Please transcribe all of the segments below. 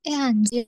Anjir.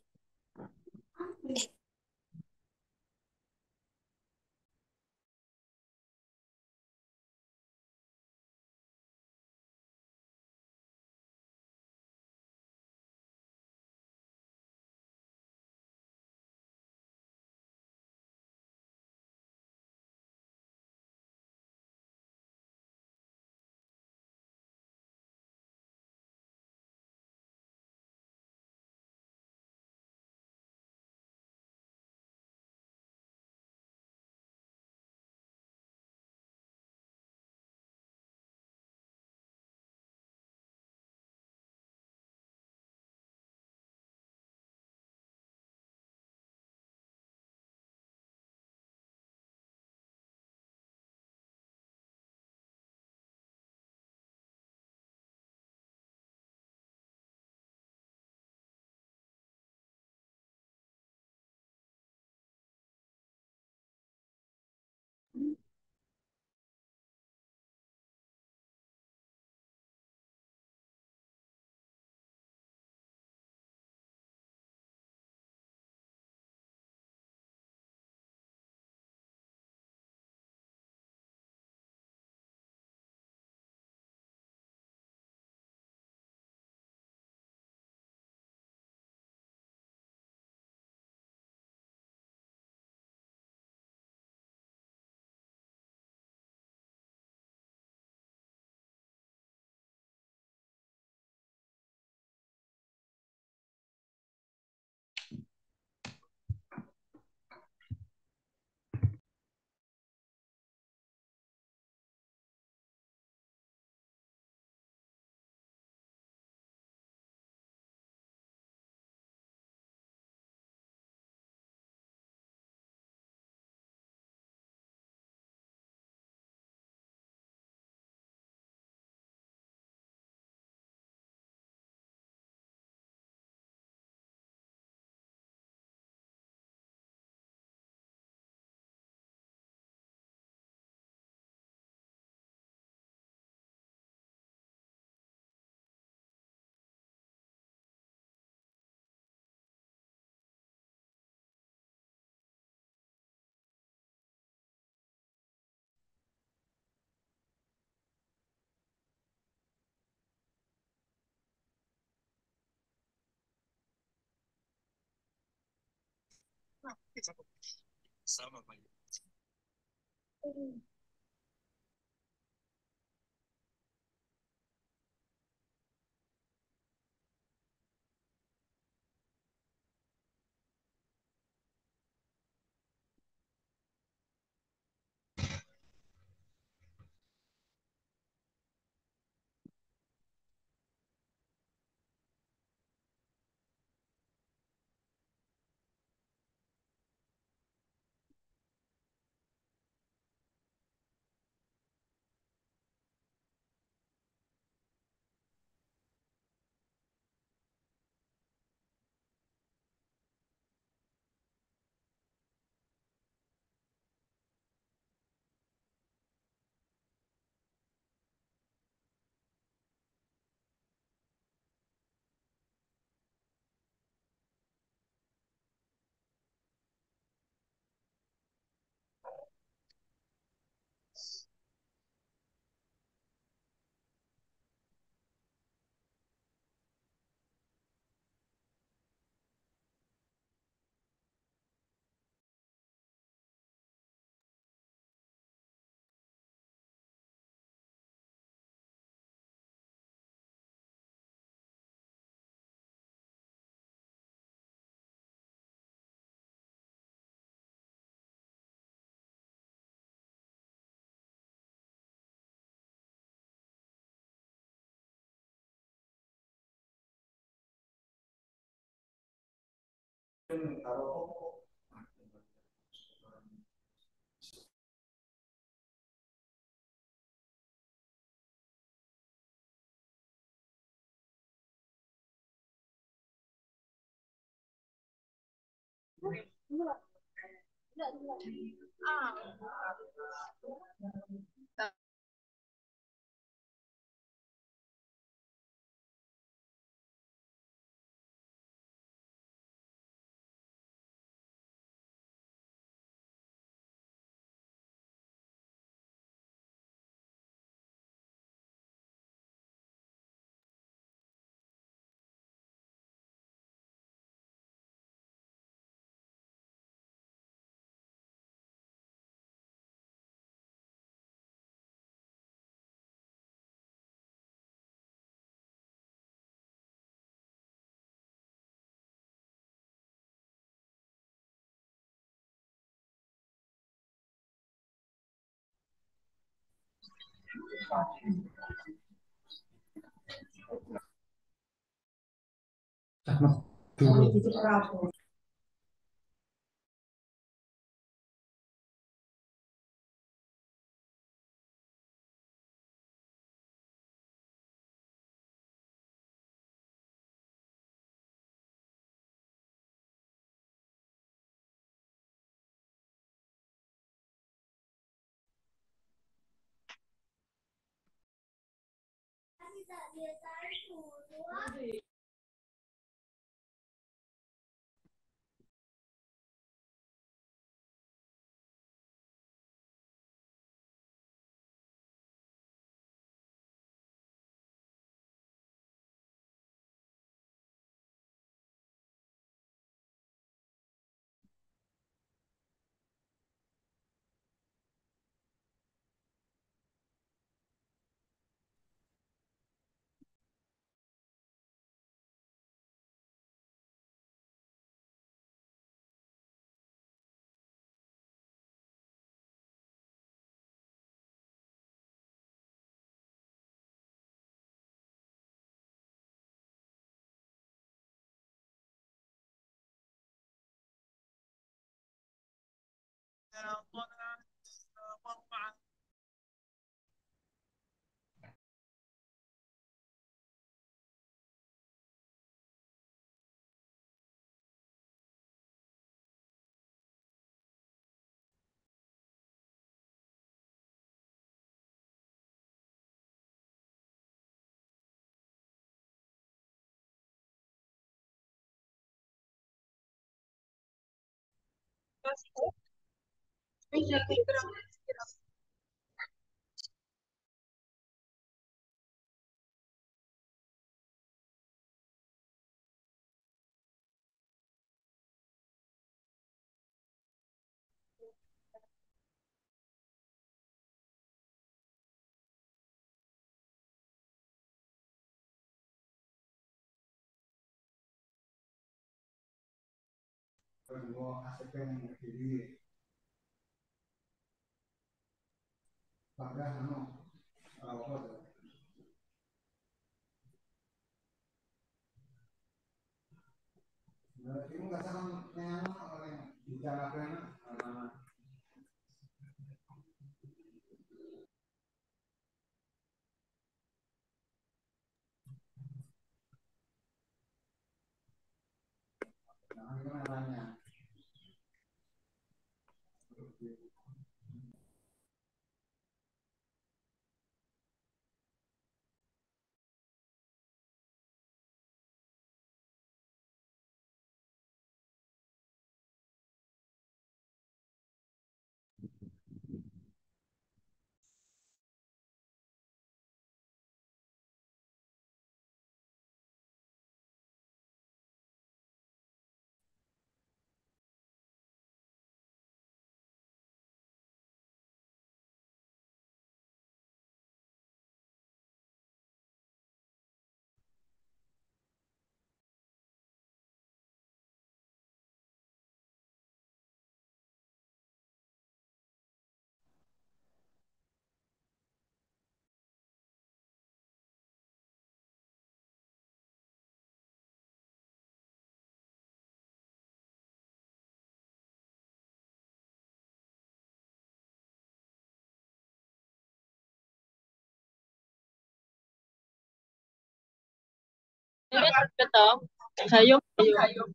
Betul. Sayur, sayur.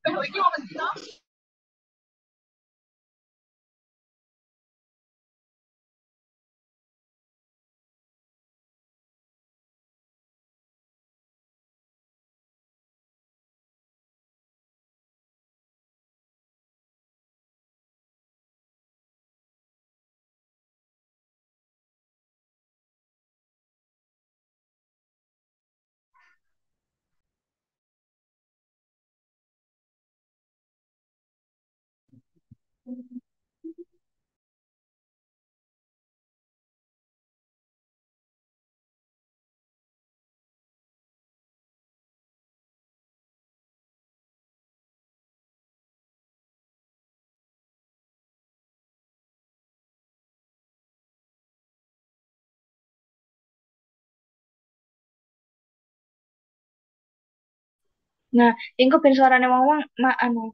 Nah, engko ben suarane wong-wong anu.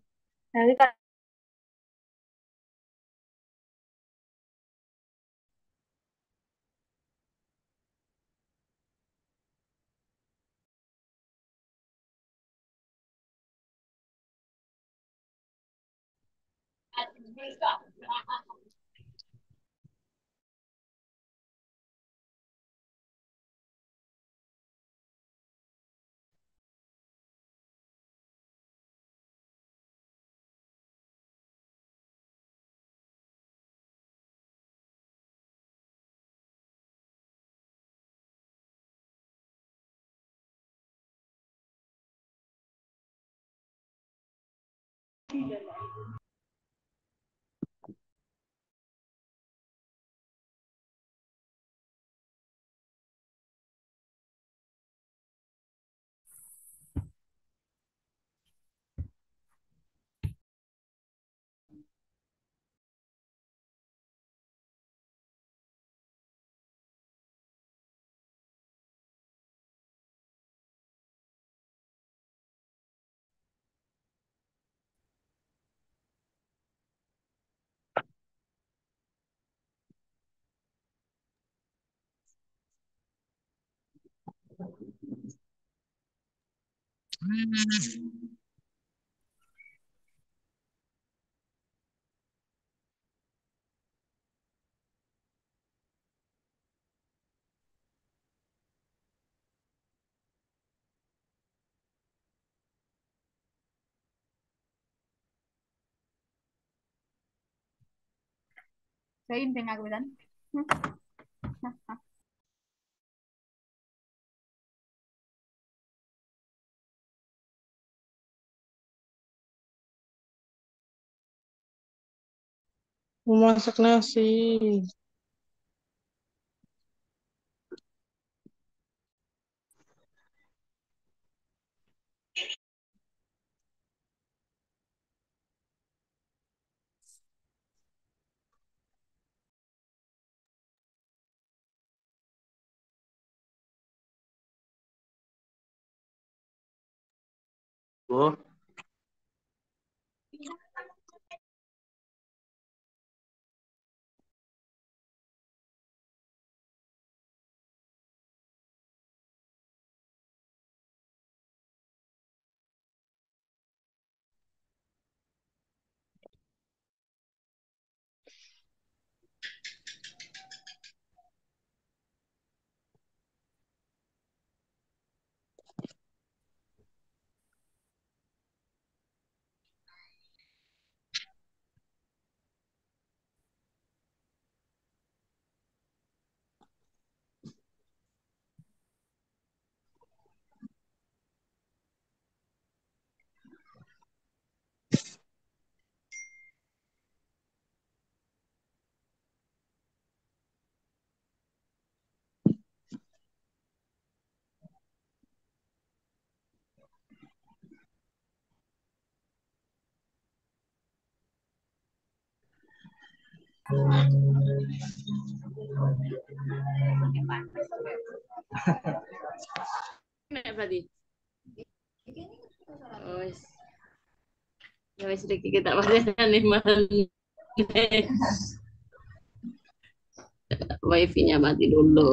Jadi kan Join ping aku kan. Mau masak nasi. Bu, nek berarti. Oh, wis. Ya wis iki kita pasane maneh. Wifi-nya mati dulu.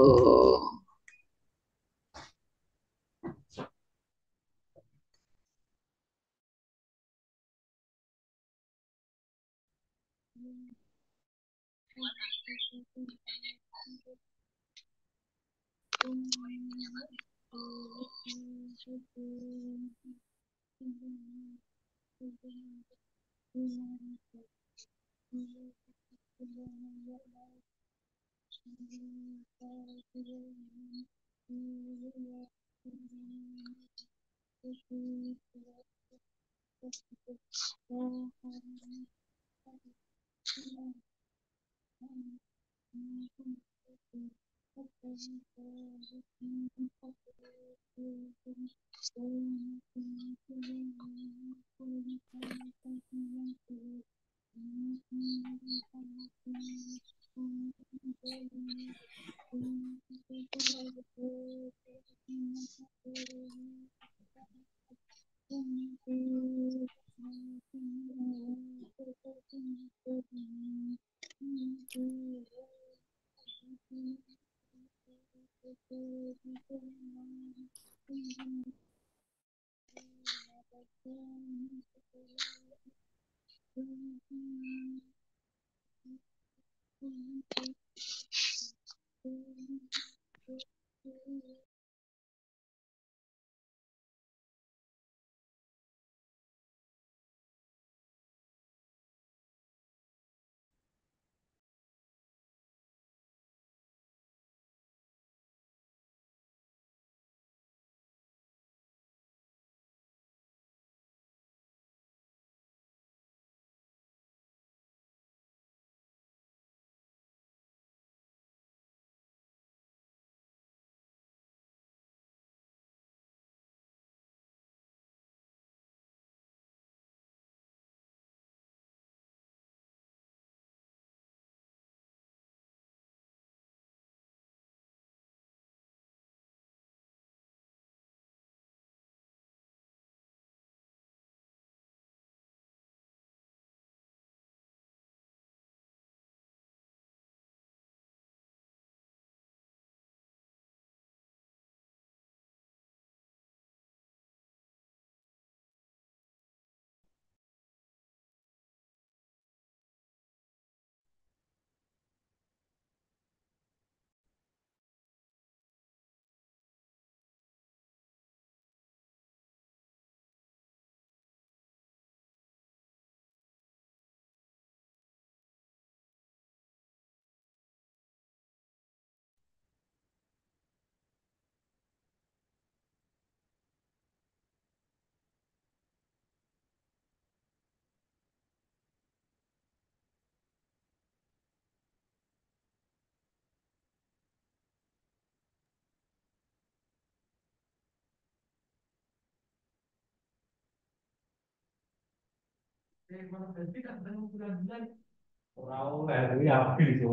Orang kayak gue yakin itu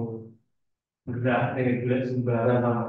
berat nih gue sembarang sama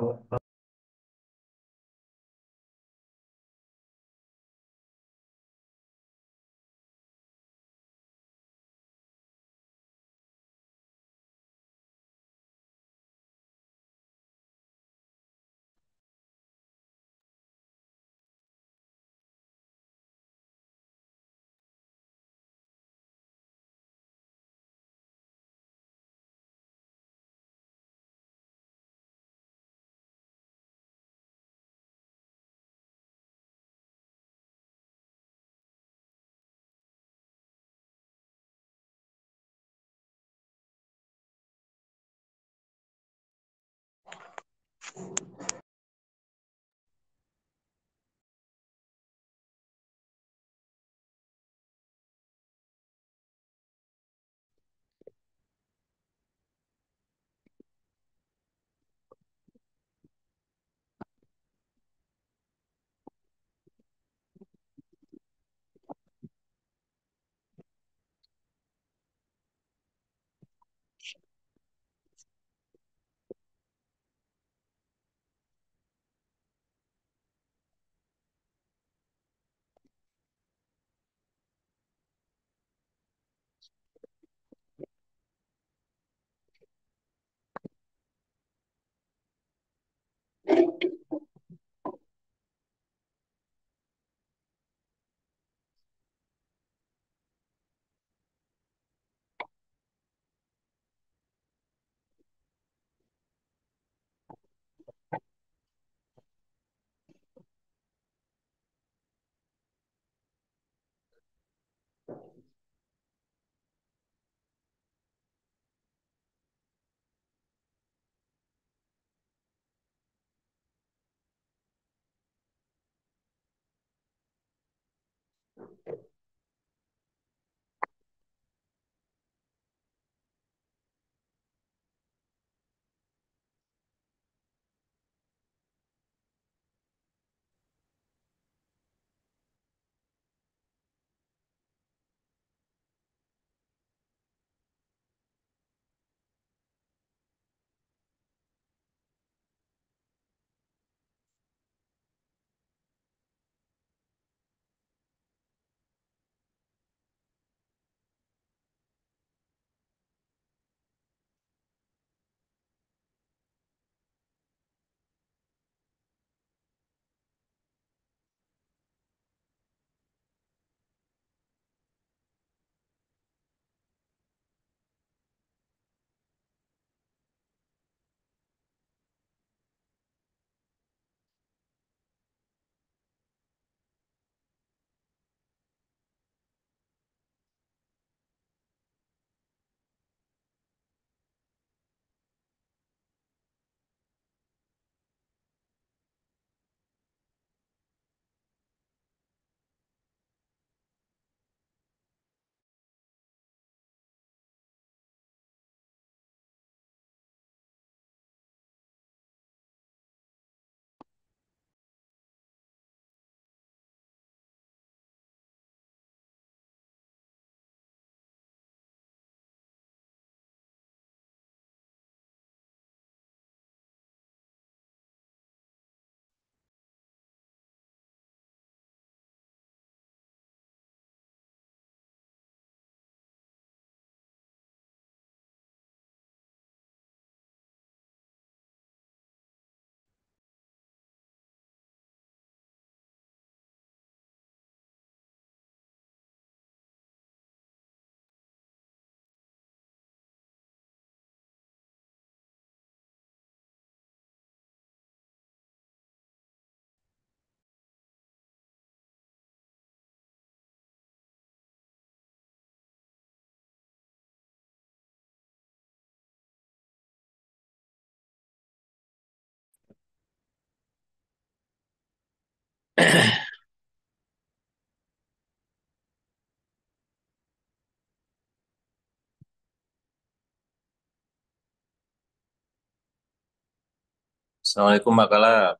Assalamualaikum Mbak Kala.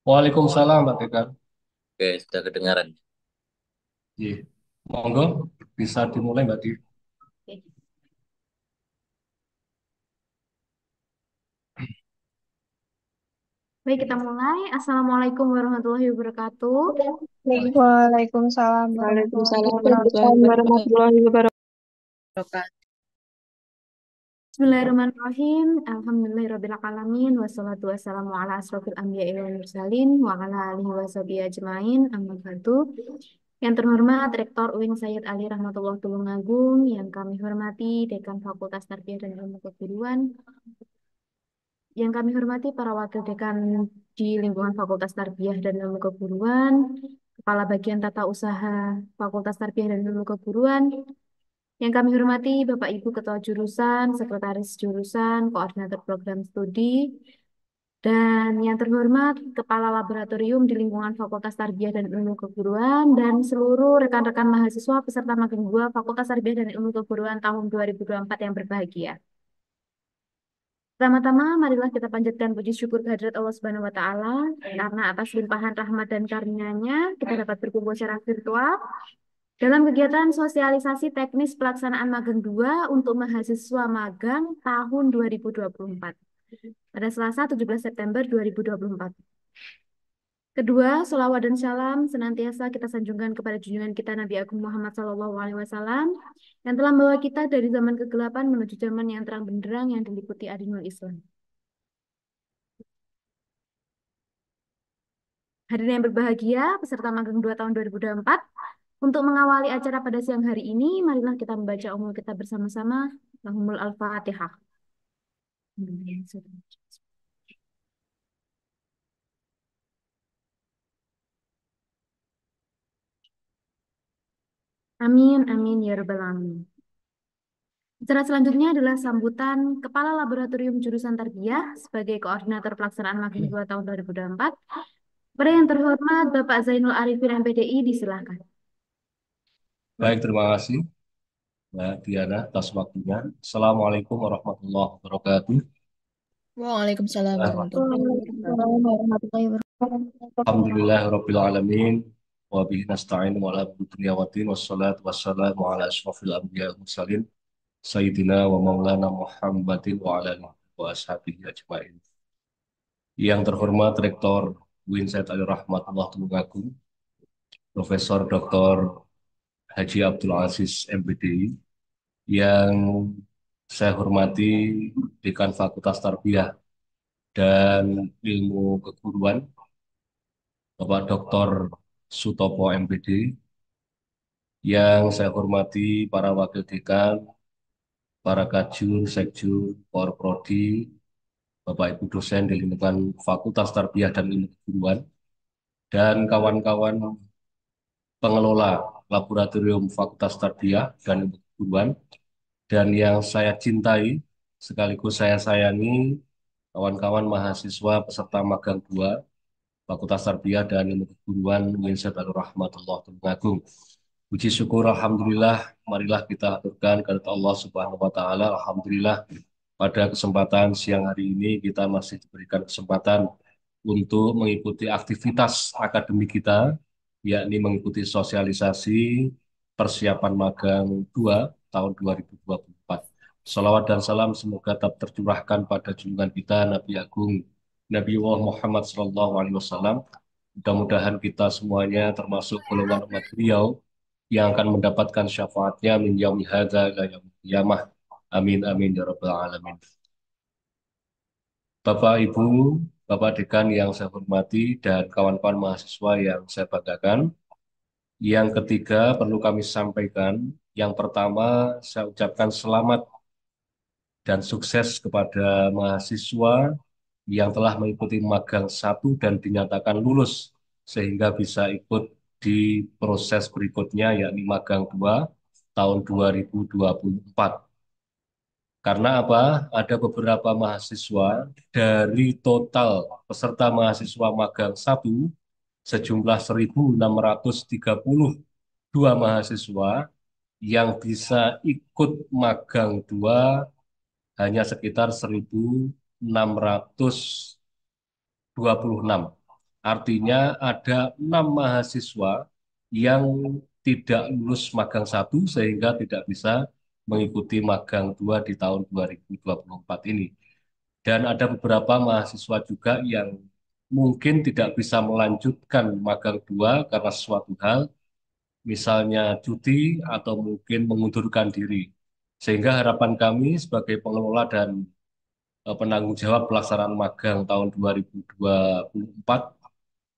Waalaikumsalam, Mbak Tika. Oke, sudah kedengaran. Iya. Monggo, bisa dimulai, Mbak Di. Baik, kita mulai. Assalamualaikum warahmatullahi wabarakatuh. Waalaikumsalam warahmatullahi Waalaikumsalam wabarakatuh. warahmatullahi wabarakatuh. Bismillahirrahmanirrahim. Alhamdulillahirrahmanirrahim. Wassalatu wassalamu ala asrofil anbiya'i wal mursalin wa ala alihi wa sahbihi ajma'in. Amma ba'du. Yang terhormat Rektor UIN Sayyid Ali Rahmatullah Tulungagung, yang kami hormati Dekan Fakultas Tarbiyah dan Ilmu Keguruan, yang kami hormati para wakil dekan di lingkungan Fakultas Tarbiyah dan Ilmu Keguruan, Kepala Bagian Tata Usaha Fakultas Tarbiyah dan Ilmu Keguruan, yang kami hormati Bapak Ibu Ketua Jurusan, Sekretaris Jurusan, Koordinator Program Studi, dan yang terhormat Kepala Laboratorium di lingkungan Fakultas Tarbiyah dan Ilmu Keguruan, dan seluruh rekan-rekan mahasiswa peserta magang 2 Fakultas Tarbiyah dan Ilmu Keguruan tahun 2024 yang berbahagia. Pertama-tama, marilah kita panjatkan puji syukur kehadirat Allah Subhanahu wa Ta'ala, karena atas limpahan rahmat dan karunia-Nya kita dapat berkumpul secara virtual dalam kegiatan sosialisasi teknis pelaksanaan magang 2 untuk mahasiswa magang tahun 2024 pada Selasa 17 September 2024. Kedua, sholawat dan salam senantiasa kita sanjungkan kepada junjungan kita Nabi Agung Muhammad SAW yang telah membawa kita dari zaman kegelapan menuju zaman yang terang benderang yang diliputi adinul Islam. Hadirin yang berbahagia, peserta magang 2 tahun 2024, untuk mengawali acara pada siang hari ini, marilah kita membaca umul kita bersama-sama. Lahumul Al-Fatihah. Amin, amin, ya Rabbal Alamin. Acara selanjutnya adalah sambutan Kepala Laboratorium Jurusan Tarbiyah sebagai Koordinator Pelaksanaan Magang 2 tahun 2024. Pada yang terhormat Bapak Zainul Arifin MPDI, disilakan. Baik, terima kasih, Mbak Diana, atas waktunya. Assalamualaikum warahmatullahi wabarakatuh. Waalaikumsalam warahmatullahi wabarakatuh. Waalaikumsalam warahmatullahi wabarakatuh. Alhamdulillahirabbil alamin wa bihi nasta'in wa ala dunya waddin wassalatu wassalamu ala asyrofil anbiya wal mursalin sayyidina wa maulana Muhammadin wa ala alihi wa ashabihi ajmain. Yang terhormat Rektor UIN Said Ali Rahmatullah Tulungagung, Profesor Dr. Haji Abdul Aziz MPDI, yang saya hormati Dekan Fakultas Tarbiyah dan Ilmu Keguruan, Bapak Dr. Sutopo MPD, yang saya hormati para wakil dekan, para kajur, sekjur, prodi, Bapak Ibu dosen di lingkungan Fakultas Tarbiyah dan Ilmu Keguruan, dan kawan-kawan pengelola Laboratorium Fakultas Tarbiyah dan Ilmu Keguruan, dan yang saya cintai sekaligus saya sayangi, kawan-kawan mahasiswa peserta magang 2 Fakultas Tarbiyah dan Ilmu Keguruan UIN Rahmatullah Tulungagung. Puji syukur Alhamdulillah, marilah kita aturkan kepada Allah Subhanahu wa Ta'ala. Alhamdulillah, pada kesempatan siang hari ini kita masih diberikan kesempatan untuk mengikuti aktivitas akademik kita, yakni mengikuti sosialisasi persiapan magang 2 tahun 2024. Salawat dan salam semoga tetap tercurahkan pada junjungan kita Nabi Agung Nabi Muhammad SAW. Mudah-mudahan kita semuanya termasuk golongan umat beliau yang akan mendapatkan syafaatnya min yaumi hadza ila yaumil qiyamah. Amin amin ya rabbal alamin. Bapak Ibu, Bapak Dekan yang saya hormati dan kawan-kawan mahasiswa yang saya banggakan. Yang ketiga perlu kami sampaikan, yang pertama saya ucapkan selamat dan sukses kepada mahasiswa yang telah mengikuti magang 1 dan dinyatakan lulus sehingga bisa ikut di proses berikutnya yakni magang 2 tahun 2024. Karena apa? Ada beberapa mahasiswa dari total peserta mahasiswa magang 1 sejumlah 1.632 mahasiswa yang bisa ikut magang 2 hanya sekitar 1.626. Artinya ada 6 mahasiswa yang tidak lulus magang 1 sehingga tidak bisa mengikuti magang 2 di tahun 2024 ini. Dan ada beberapa mahasiswa juga yang mungkin tidak bisa melanjutkan magang 2 karena sesuatu hal, misalnya cuti atau mungkin mengundurkan diri. Sehingga harapan kami sebagai pengelola dan penanggung jawab pelaksanaan magang tahun 2024,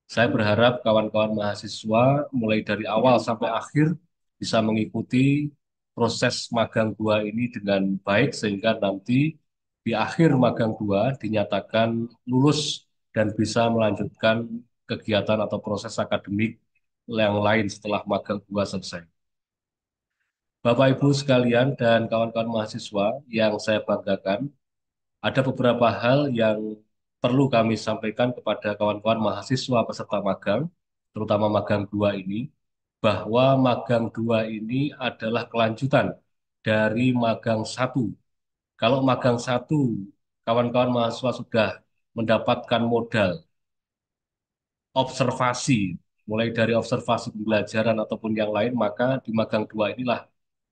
saya berharap kawan-kawan mahasiswa mulai dari awal sampai akhir bisa mengikuti proses magang 2 ini dengan baik sehingga nanti di akhir magang 2 dinyatakan lulus dan bisa melanjutkan kegiatan atau proses akademik yang lain setelah magang 2 selesai. Bapak Ibu sekalian dan kawan-kawan mahasiswa yang saya banggakan, ada beberapa hal yang perlu kami sampaikan kepada kawan-kawan mahasiswa peserta magang, terutama magang 2 ini, bahwa magang 2 ini adalah kelanjutan dari magang 1. Kalau magang 1, kawan-kawan mahasiswa sudah mendapatkan modal observasi, mulai dari observasi pembelajaran ataupun yang lain, maka di magang 2 inilah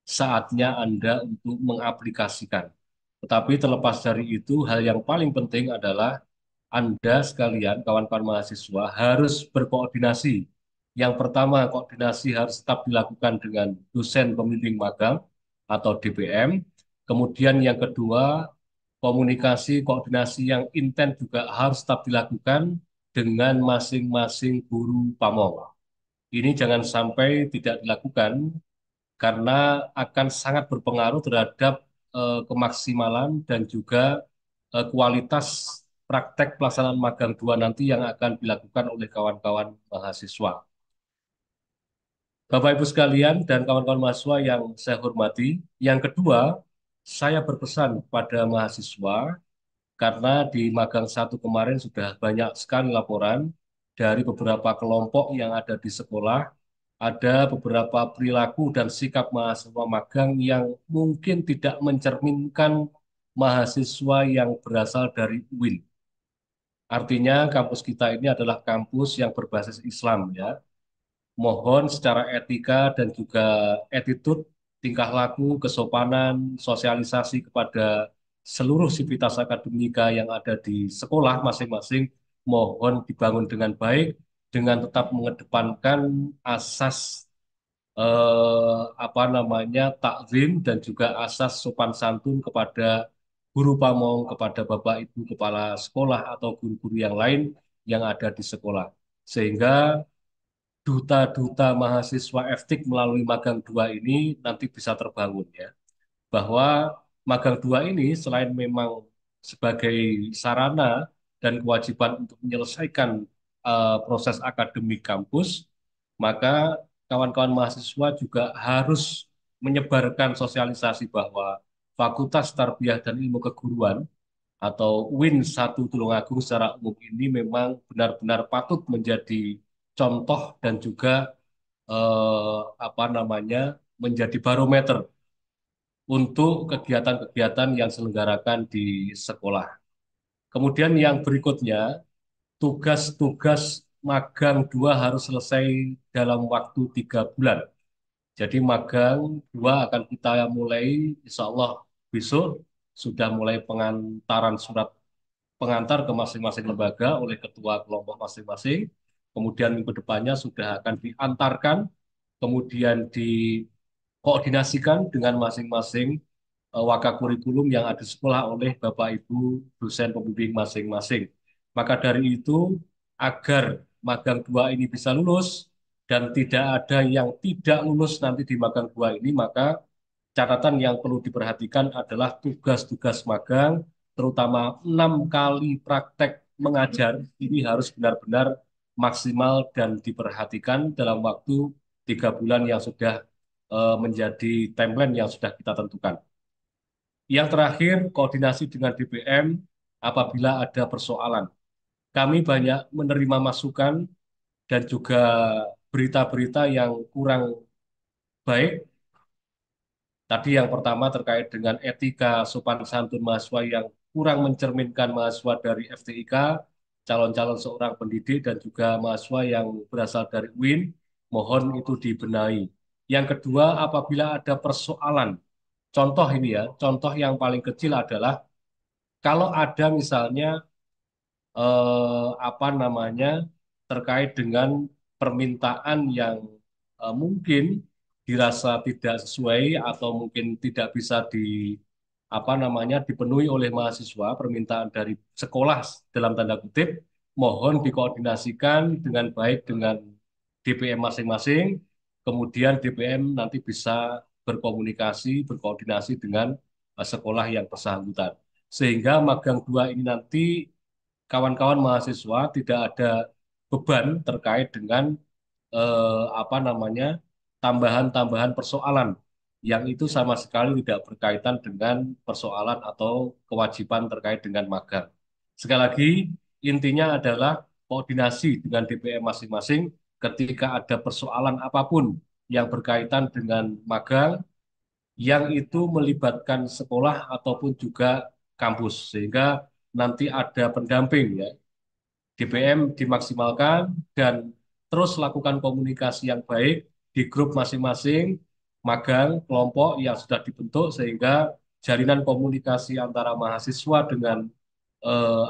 saatnya Anda untuk mengaplikasikan. Tetapi terlepas dari itu, hal yang paling penting adalah Anda sekalian, kawan-kawan mahasiswa, harus berkoordinasi. Yang pertama, koordinasi harus tetap dilakukan dengan dosen pembimbing magang atau DPM. Kemudian yang kedua, komunikasi, koordinasi yang intens juga harus tetap dilakukan dengan masing-masing guru pamong. Ini jangan sampai tidak dilakukan karena akan sangat berpengaruh terhadap kemaksimalan dan juga kualitas praktek pelaksanaan magang 2 nanti yang akan dilakukan oleh kawan-kawan mahasiswa. Bapak Ibu sekalian dan kawan-kawan mahasiswa yang saya hormati, yang kedua, saya berpesan pada mahasiswa karena di magang 1 kemarin sudah banyak sekali laporan dari beberapa kelompok yang ada di sekolah, ada beberapa perilaku dan sikap mahasiswa magang yang mungkin tidak mencerminkan mahasiswa yang berasal dari UIN. Artinya kampus kita ini adalah kampus yang berbasis Islam ya. Mohon secara etika dan juga attitude, tingkah laku, kesopanan, sosialisasi kepada seluruh sivitas akademika yang ada di sekolah masing-masing, mohon dibangun dengan baik, dengan tetap mengedepankan asas takzim dan juga asas sopan santun kepada guru pamong, kepada Bapak Ibu kepala sekolah atau guru-guru yang lain yang ada di sekolah. Sehingga duta-duta mahasiswa FTIK melalui magang 2 ini nanti bisa terbangun ya. Bahwa magang 2 ini selain memang sebagai sarana dan kewajiban untuk menyelesaikan proses akademik kampus, maka kawan-kawan mahasiswa juga harus menyebarkan sosialisasi bahwa Fakultas Tarbiyah dan Ilmu Keguruan atau UIN 1 Tulungagung secara umum ini memang benar-benar patut menjadi contoh dan juga menjadi barometer untuk kegiatan-kegiatan yang diselenggarakan di sekolah. Kemudian yang berikutnya, tugas-tugas magang 2 harus selesai dalam waktu 3 bulan. Jadi magang 2 akan kita mulai insya Allah besok, sudah mulai pengantaran surat pengantar ke masing-masing lembaga oleh ketua kelompok masing-masing. Kemudian minggu depannya sudah akan diantarkan, kemudian dikoordinasikan dengan masing-masing wakakurikulum yang ada di sekolah oleh Bapak Ibu dosen pembimbing masing-masing. Maka dari itu, agar magang 2 ini bisa lulus dan tidak ada yang tidak lulus nanti di magang 2 ini, maka catatan yang perlu diperhatikan adalah tugas-tugas magang, terutama 6 kali praktek mengajar, ini harus benar-benar maksimal dan diperhatikan dalam waktu 3 bulan yang sudah menjadi timeline yang sudah kita tentukan. Yang terakhir, koordinasi dengan DPM apabila ada persoalan. Kami banyak menerima masukan dan juga berita-berita yang kurang baik. Tadi yang pertama terkait dengan etika sopan santun mahasiswa yang kurang mencerminkan mahasiswa dari FTIK, calon-calon seorang pendidik dan juga mahasiswa yang berasal dari UIN, mohon itu dibenahi. Yang kedua, apabila ada persoalan, contoh ini ya, contoh yang paling kecil adalah kalau ada misalnya apa namanya terkait dengan permintaan yang mungkin dirasa tidak sesuai atau mungkin tidak bisa di apa namanya dipenuhi oleh mahasiswa permintaan dari sekolah dalam tanda kutip mohon dikoordinasikan dengan baik dengan DPM masing-masing kemudian DPM nanti bisa berkoordinasi dengan sekolah yang bersangkutan sehingga magang 2 ini nanti kawan-kawan mahasiswa tidak ada beban terkait dengan apa namanya tambahan-tambahan persoalan yang itu sama sekali tidak berkaitan dengan persoalan atau kewajiban terkait dengan magang. Sekali lagi, intinya adalah koordinasi dengan DPM masing-masing ketika ada persoalan apapun yang berkaitan dengan magang yang itu melibatkan sekolah ataupun juga kampus sehingga nanti ada pendamping ya DPM dimaksimalkan dan terus lakukan komunikasi yang baik di grup masing-masing magang kelompok yang sudah dibentuk sehingga jalinan komunikasi antara mahasiswa dengan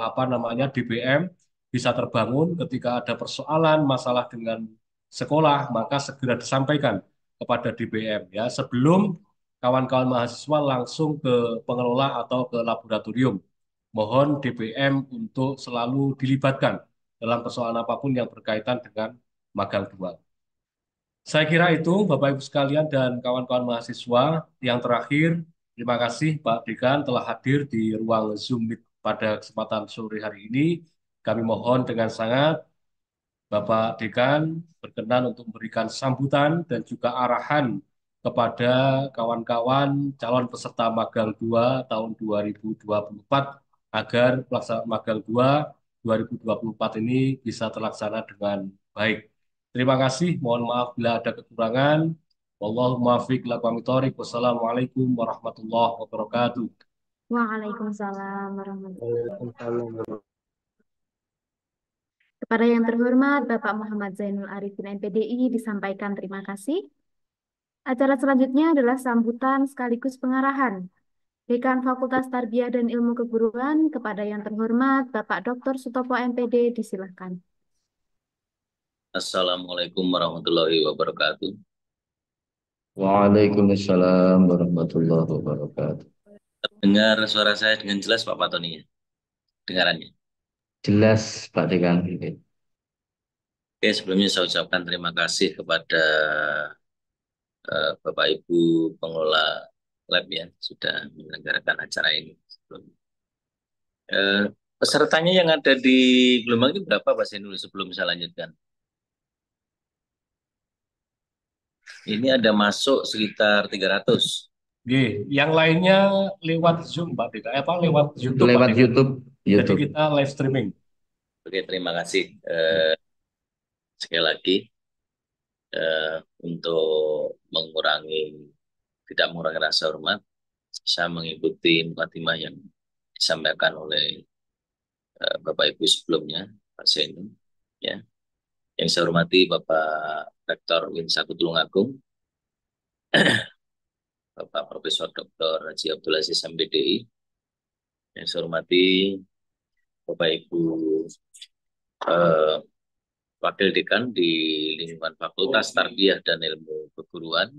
apa namanya DPM bisa terbangun ketika ada persoalan masalah dengan sekolah maka segera disampaikan kepada DPM ya sebelum kawan-kawan mahasiswa langsung ke pengelola atau ke laboratorium. Mohon DPM untuk selalu dilibatkan dalam persoalan apapun yang berkaitan dengan magang 2. Saya kira itu Bapak Ibu sekalian dan kawan-kawan mahasiswa. Yang terakhir, terima kasih Pak Dekan telah hadir di ruang Zoom Meet pada kesempatan sore hari ini. Kami mohon dengan sangat Bapak Dekan berkenan untuk memberikan sambutan dan juga arahan kepada kawan-kawan calon peserta magang 2 tahun 2024 agar pelaksanaan magang 2 2024 ini bisa terlaksana dengan baik. Terima kasih, mohon maaf bila ada kekurangan. Wallahu muwaffiq ila aqwamit thoriq. Wassalamualaikum warahmatullahi wabarakatuh. Waalaikumsalam warahmatullahi wabarakatuh. Waalaikumsalam. Kepada yang terhormat Bapak Muhammad Zainul Arifin MPDI disampaikan terima kasih. Acara selanjutnya adalah sambutan sekaligus pengarahan. Dekan Fakultas Tarbiyah dan Ilmu Keguruan kepada yang terhormat Bapak Dr. Sutopo MPD disilahkan. Assalamualaikum warahmatullahi wabarakatuh. Waalaikumsalam warahmatullahi wabarakatuh. Dengar suara saya dengan jelas Pak Patoni ya? Dengarannya. Jelas Pak Dekan. Oke, sebelumnya saya ucapkan terima kasih kepada Bapak Ibu pengelola lab ya sudah menyelenggarakan acara ini. Pesertanya yang ada di gelombang ini berapa Pak Zainul sebelum saya lanjutkan? Ini ada masuk sekitar 300. Yang lainnya lewat Zoom Pak Deka, apa lewat YouTube Lewat Pak Deka? YouTube. Jadi kita live streaming. Oke, terima kasih. Sekali lagi untuk tidak mengurangi rasa hormat, saya mengikuti mukadimah yang disampaikan oleh Bapak Ibu sebelumnya, Pak Zainul, ya. Yang saya hormati Bapak Rektor UIN Tulungagung, Bapak Profesor Dr. Haji Abdul Aziz MPDI, yang saya hormati Bapak Ibu Wakil Dekan di lingkungan Fakultas Tarbiyah dan Ilmu Keguruan,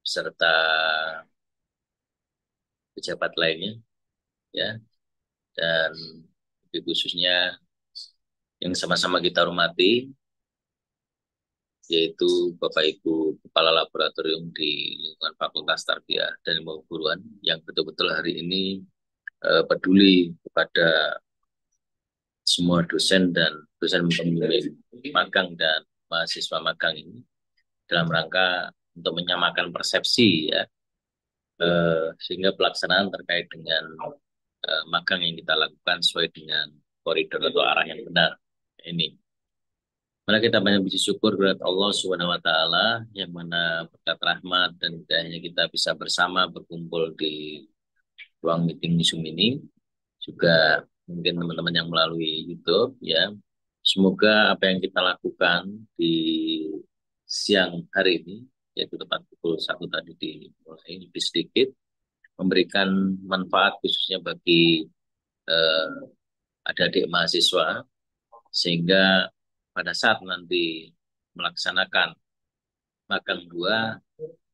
serta pejabat lainnya, ya, dan lebih khususnya yang sama-sama kita hormati, yaitu Bapak Ibu Kepala Laboratorium di lingkungan Fakultas Tarbiyah dan Ilmu Keguruan yang betul-betul hari ini peduli kepada semua dosen dan dosen pembimbing magang dan mahasiswa magang ini dalam rangka untuk menyamakan persepsi ya, sehingga pelaksanaan terkait dengan magang yang kita lakukan sesuai dengan koridor atau arah yang benar. Ini. Mari kita banyak puji syukur kepada Allah Subhanahu wa taala yang mana berkat rahmat dan hidayahnya kita bisa bersama berkumpul di ruang meeting Zoom ini. Juga mungkin teman-teman yang melalui YouTube ya. Semoga apa yang kita lakukan di siang hari ini, yaitu tepat pukul 1 tadi dimulai lebih sedikit, memberikan manfaat khususnya bagi adik-adik mahasiswa, sehingga pada saat nanti melaksanakan magang 2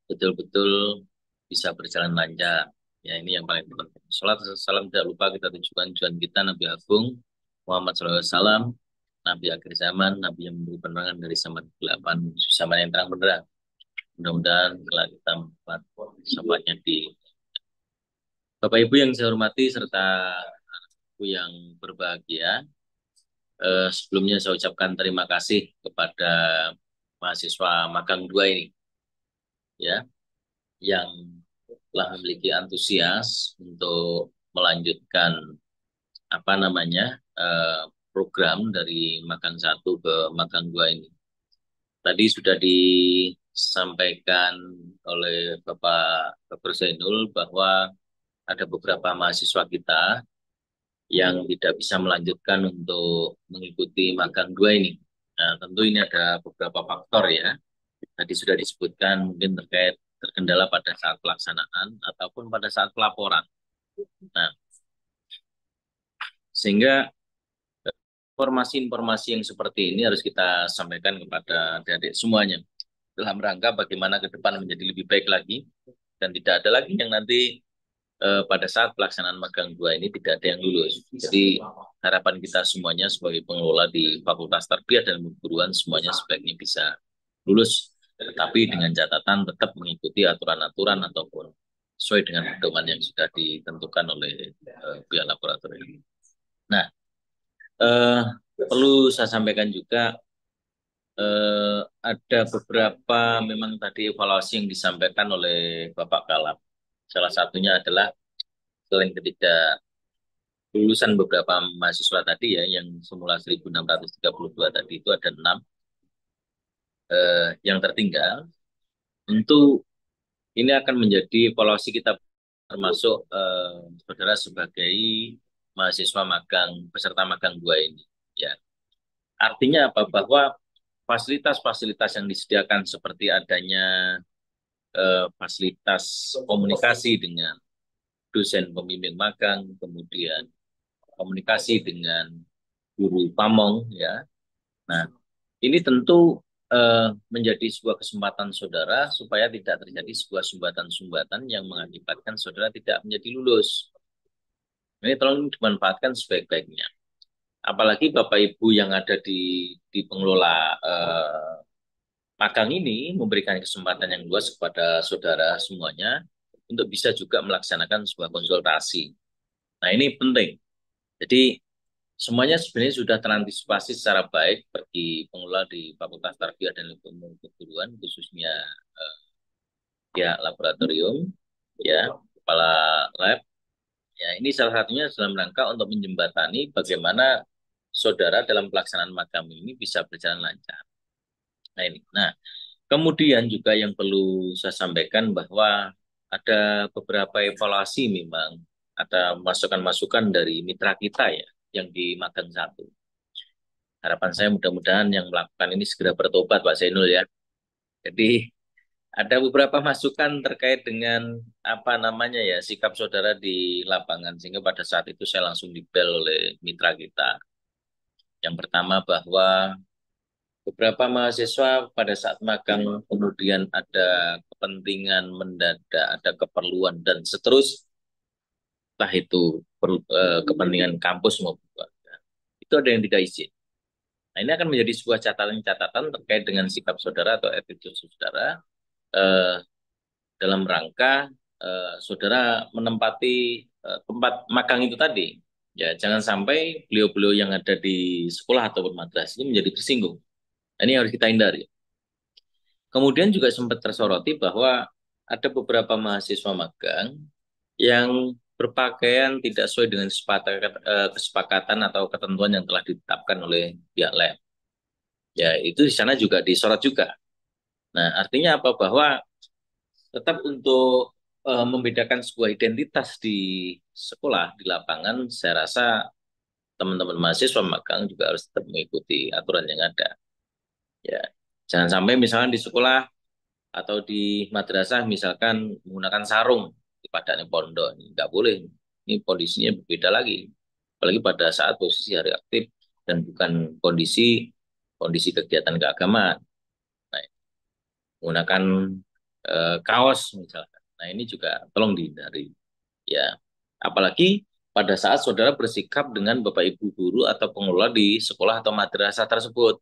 betul-betul bisa berjalan lancar. Ya, ini yang paling penting. Salat salam tidak lupa kita tujukan tujuan kita Nabi Agung Muhammad SAW, Nabi akhir zaman, Nabi yang memberi penerangan dari zaman kegelapan, zaman yang terang benderang. Mudah-mudahan kelak kita mendapat sahabatnya di Bapak Ibu yang saya hormati serta anakku yang berbahagia. Sebelumnya saya ucapkan terima kasih kepada mahasiswa magang 2 ini ya, yang telah memiliki antusias untuk melanjutkan program dari magang 1 ke magang 2 ini. Tadi sudah disampaikan oleh Bapak Dr. Zainul bahwa ada beberapa mahasiswa kita yang tidak bisa melanjutkan untuk mengikuti magang 2 ini. Nah, tentu ini ada beberapa faktor ya. Tadi sudah disebutkan mungkin terkendala pada saat pelaksanaan ataupun pada saat pelaporan. Nah, sehingga informasi-informasi yang seperti ini harus kita sampaikan kepada adik-adik semuanya dalam rangka bagaimana ke depan menjadi lebih baik lagi dan tidak ada lagi yang nanti pada saat pelaksanaan magang 2 ini tidak ada yang lulus. Jadi harapan kita semuanya sebagai pengelola di Fakultas Tarbiyah dan Keguruan semuanya sebaiknya bisa lulus, tetapi dengan catatan tetap mengikuti aturan-aturan ataupun sesuai dengan pedoman yang sudah ditentukan oleh pihak laboratorium. Nah, perlu saya sampaikan juga ada beberapa memang tadi evaluasi yang disampaikan oleh Bapak Kalab. Salah satunya adalah selain lulusan beberapa mahasiswa tadi ya, yang semula 1.632 tadi itu ada 6 yang tertinggal. Tentu ini akan menjadi evaluasi kita termasuk saudara sebagai mahasiswa magang, peserta magang 2 ini. Ya. Artinya apa? Bahwa fasilitas-fasilitas yang disediakan seperti adanya fasilitas komunikasi dengan dosen pembimbing magang, kemudian komunikasi dengan guru pamong, ya. Nah, ini tentu menjadi sebuah kesempatan saudara supaya tidak terjadi sebuah sumbatan-sumbatan yang mengakibatkan saudara tidak menjadi lulus. Ini tolong dimanfaatkan sebaik-baiknya. Apalagi Bapak Ibu yang ada di pengelola magang ini memberikan kesempatan yang luas kepada saudara semuanya untuk bisa juga melaksanakan sebuah konsultasi. Nah, ini penting. Jadi semuanya sebenarnya sudah terantisipasi secara baik bagi pengelola di Fakultas Tarbiyah dan Ilmu Keguruan, khususnya ya laboratorium, ya kepala lab. Ya, ini salah satunya dalam rangka untuk menjembatani bagaimana saudara dalam pelaksanaan magang ini bisa berjalan lancar. Nah, ini. Nah, kemudian juga yang perlu saya sampaikan bahwa ada beberapa evaluasi memang ada masukan-masukan dari mitra kita ya yang di magang 1. Harapan saya mudah-mudahan yang melakukan ini segera bertobat Pak Zainul ya. Jadi ada beberapa masukan terkait dengan sikap saudara di lapangan, sehingga pada saat itu saya langsung dibel oleh mitra kita. Yang pertama bahwa beberapa mahasiswa pada saat magang kemudian ada kepentingan mendadak, ada keperluan dan seterusnya, entah itu kepentingan kampus maupun keluarga, itu ada yang tidak izin. Nah, ini akan menjadi sebuah catatan terkait dengan sikap saudara atau attitude saudara dalam rangka saudara menempati tempat magang itu tadi. Ya, jangan sampai beliau-beliau yang ada di sekolah ataupun madrasah ini menjadi tersinggung. Nah, ini harus kita hindari. Kemudian juga sempat tersoroti bahwa ada beberapa mahasiswa magang yang berpakaian tidak sesuai dengan kesepakatan atau ketentuan yang telah ditetapkan oleh pihak lab. Ya, itu di sana juga disorot juga. Nah, artinya apa? Bahwa tetap untuk membedakan sebuah identitas di sekolah, di lapangan, saya rasa teman-teman mahasiswa magang juga harus tetap mengikuti aturan yang ada. Ya, jangan sampai misalnya di sekolah atau di madrasah misalkan menggunakan sarung di padang pondok, ini nggak boleh. Ini kondisinya berbeda lagi, apalagi pada saat posisi hari aktif dan bukan kondisi kondisi kegiatan keagamaan. Nah, menggunakan kaos misalkan. Nah, ini juga tolong dihindari. Ya, apalagi pada saat saudara bersikap dengan Bapak Ibu guru atau pengelola di sekolah atau madrasah tersebut.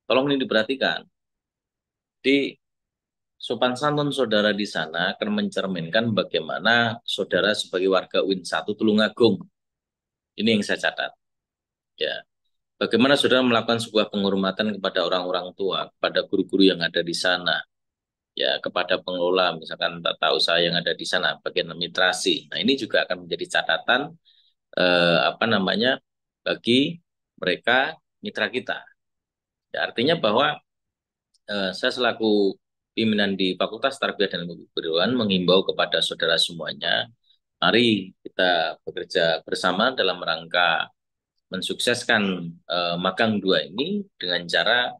Tolong ini diperhatikan. Di sopan santun saudara di sana akan mencerminkan bagaimana saudara sebagai warga UIN 1 Tulungagung. Ini yang saya catat. Ya, bagaimana saudara melakukan sebuah penghormatan kepada orang-orang tua, kepada guru-guru yang ada di sana, ya kepada pengelola, misalkan tata usaha yang ada di sana, bagian administrasi. Nah, ini juga akan menjadi catatan apa namanya bagi mereka mitra kita. Ya, artinya bahwa saya selaku pimpinan di Fakultas Tarbiyah dan Kebudayaan mengimbau kepada saudara semuanya, mari kita bekerja bersama dalam rangka mensukseskan magang 2 ini dengan cara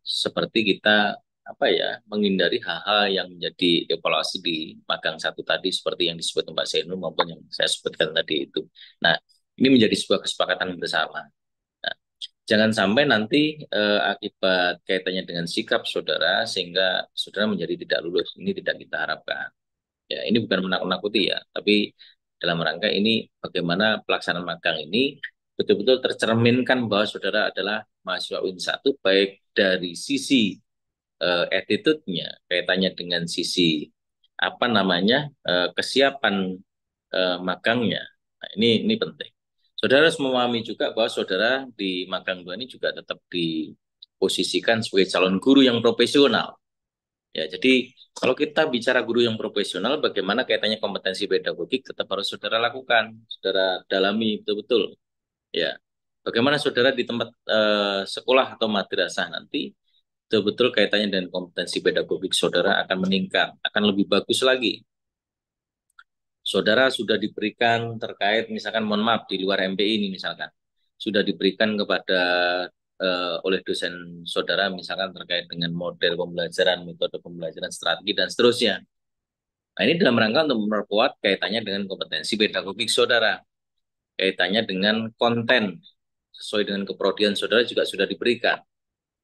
seperti kita apa ya menghindari hal-hal yang menjadi evaluasi di magang 1 tadi seperti yang disebut Mbak Zainul maupun yang saya sebutkan tadi itu. Nah, ini menjadi sebuah kesepakatan bersama. Nah, jangan sampai nanti akibat kaitannya dengan sikap saudara sehingga saudara menjadi tidak lulus. Ini tidak kita harapkan. Ya, ini bukan menakut-nakuti ya, tapi dalam rangka ini bagaimana pelaksanaan magang ini betul-betul tercerminkan bahwa saudara adalah mahasiswa UIN 1 baik dari sisi attitude-nya, kaitannya dengan sisi apa namanya kesiapan magangnya. Nah, ini penting. Saudara harus memahami juga bahwa saudara di magang 2 ini juga tetap diposisikan sebagai calon guru yang profesional. Ya, jadi kalau kita bicara guru yang profesional, bagaimana kaitannya kompetensi pedagogik tetap harus saudara lakukan, saudara dalami betul-betul. Ya, bagaimana saudara di tempat sekolah atau madrasah nanti betul-betul kaitannya dengan kompetensi pedagogik saudara akan meningkat, akan lebih bagus lagi. Saudara sudah diberikan terkait misalkan mohon maaf di luar MPI ini misalkan sudah diberikan kepada oleh dosen saudara misalkan terkait dengan model pembelajaran, metode pembelajaran, strategi dan seterusnya. Nah, ini dalam rangka untuk memperkuat kaitannya dengan kompetensi pedagogik saudara, kaitannya dengan konten sesuai dengan keprodian saudara juga sudah diberikan.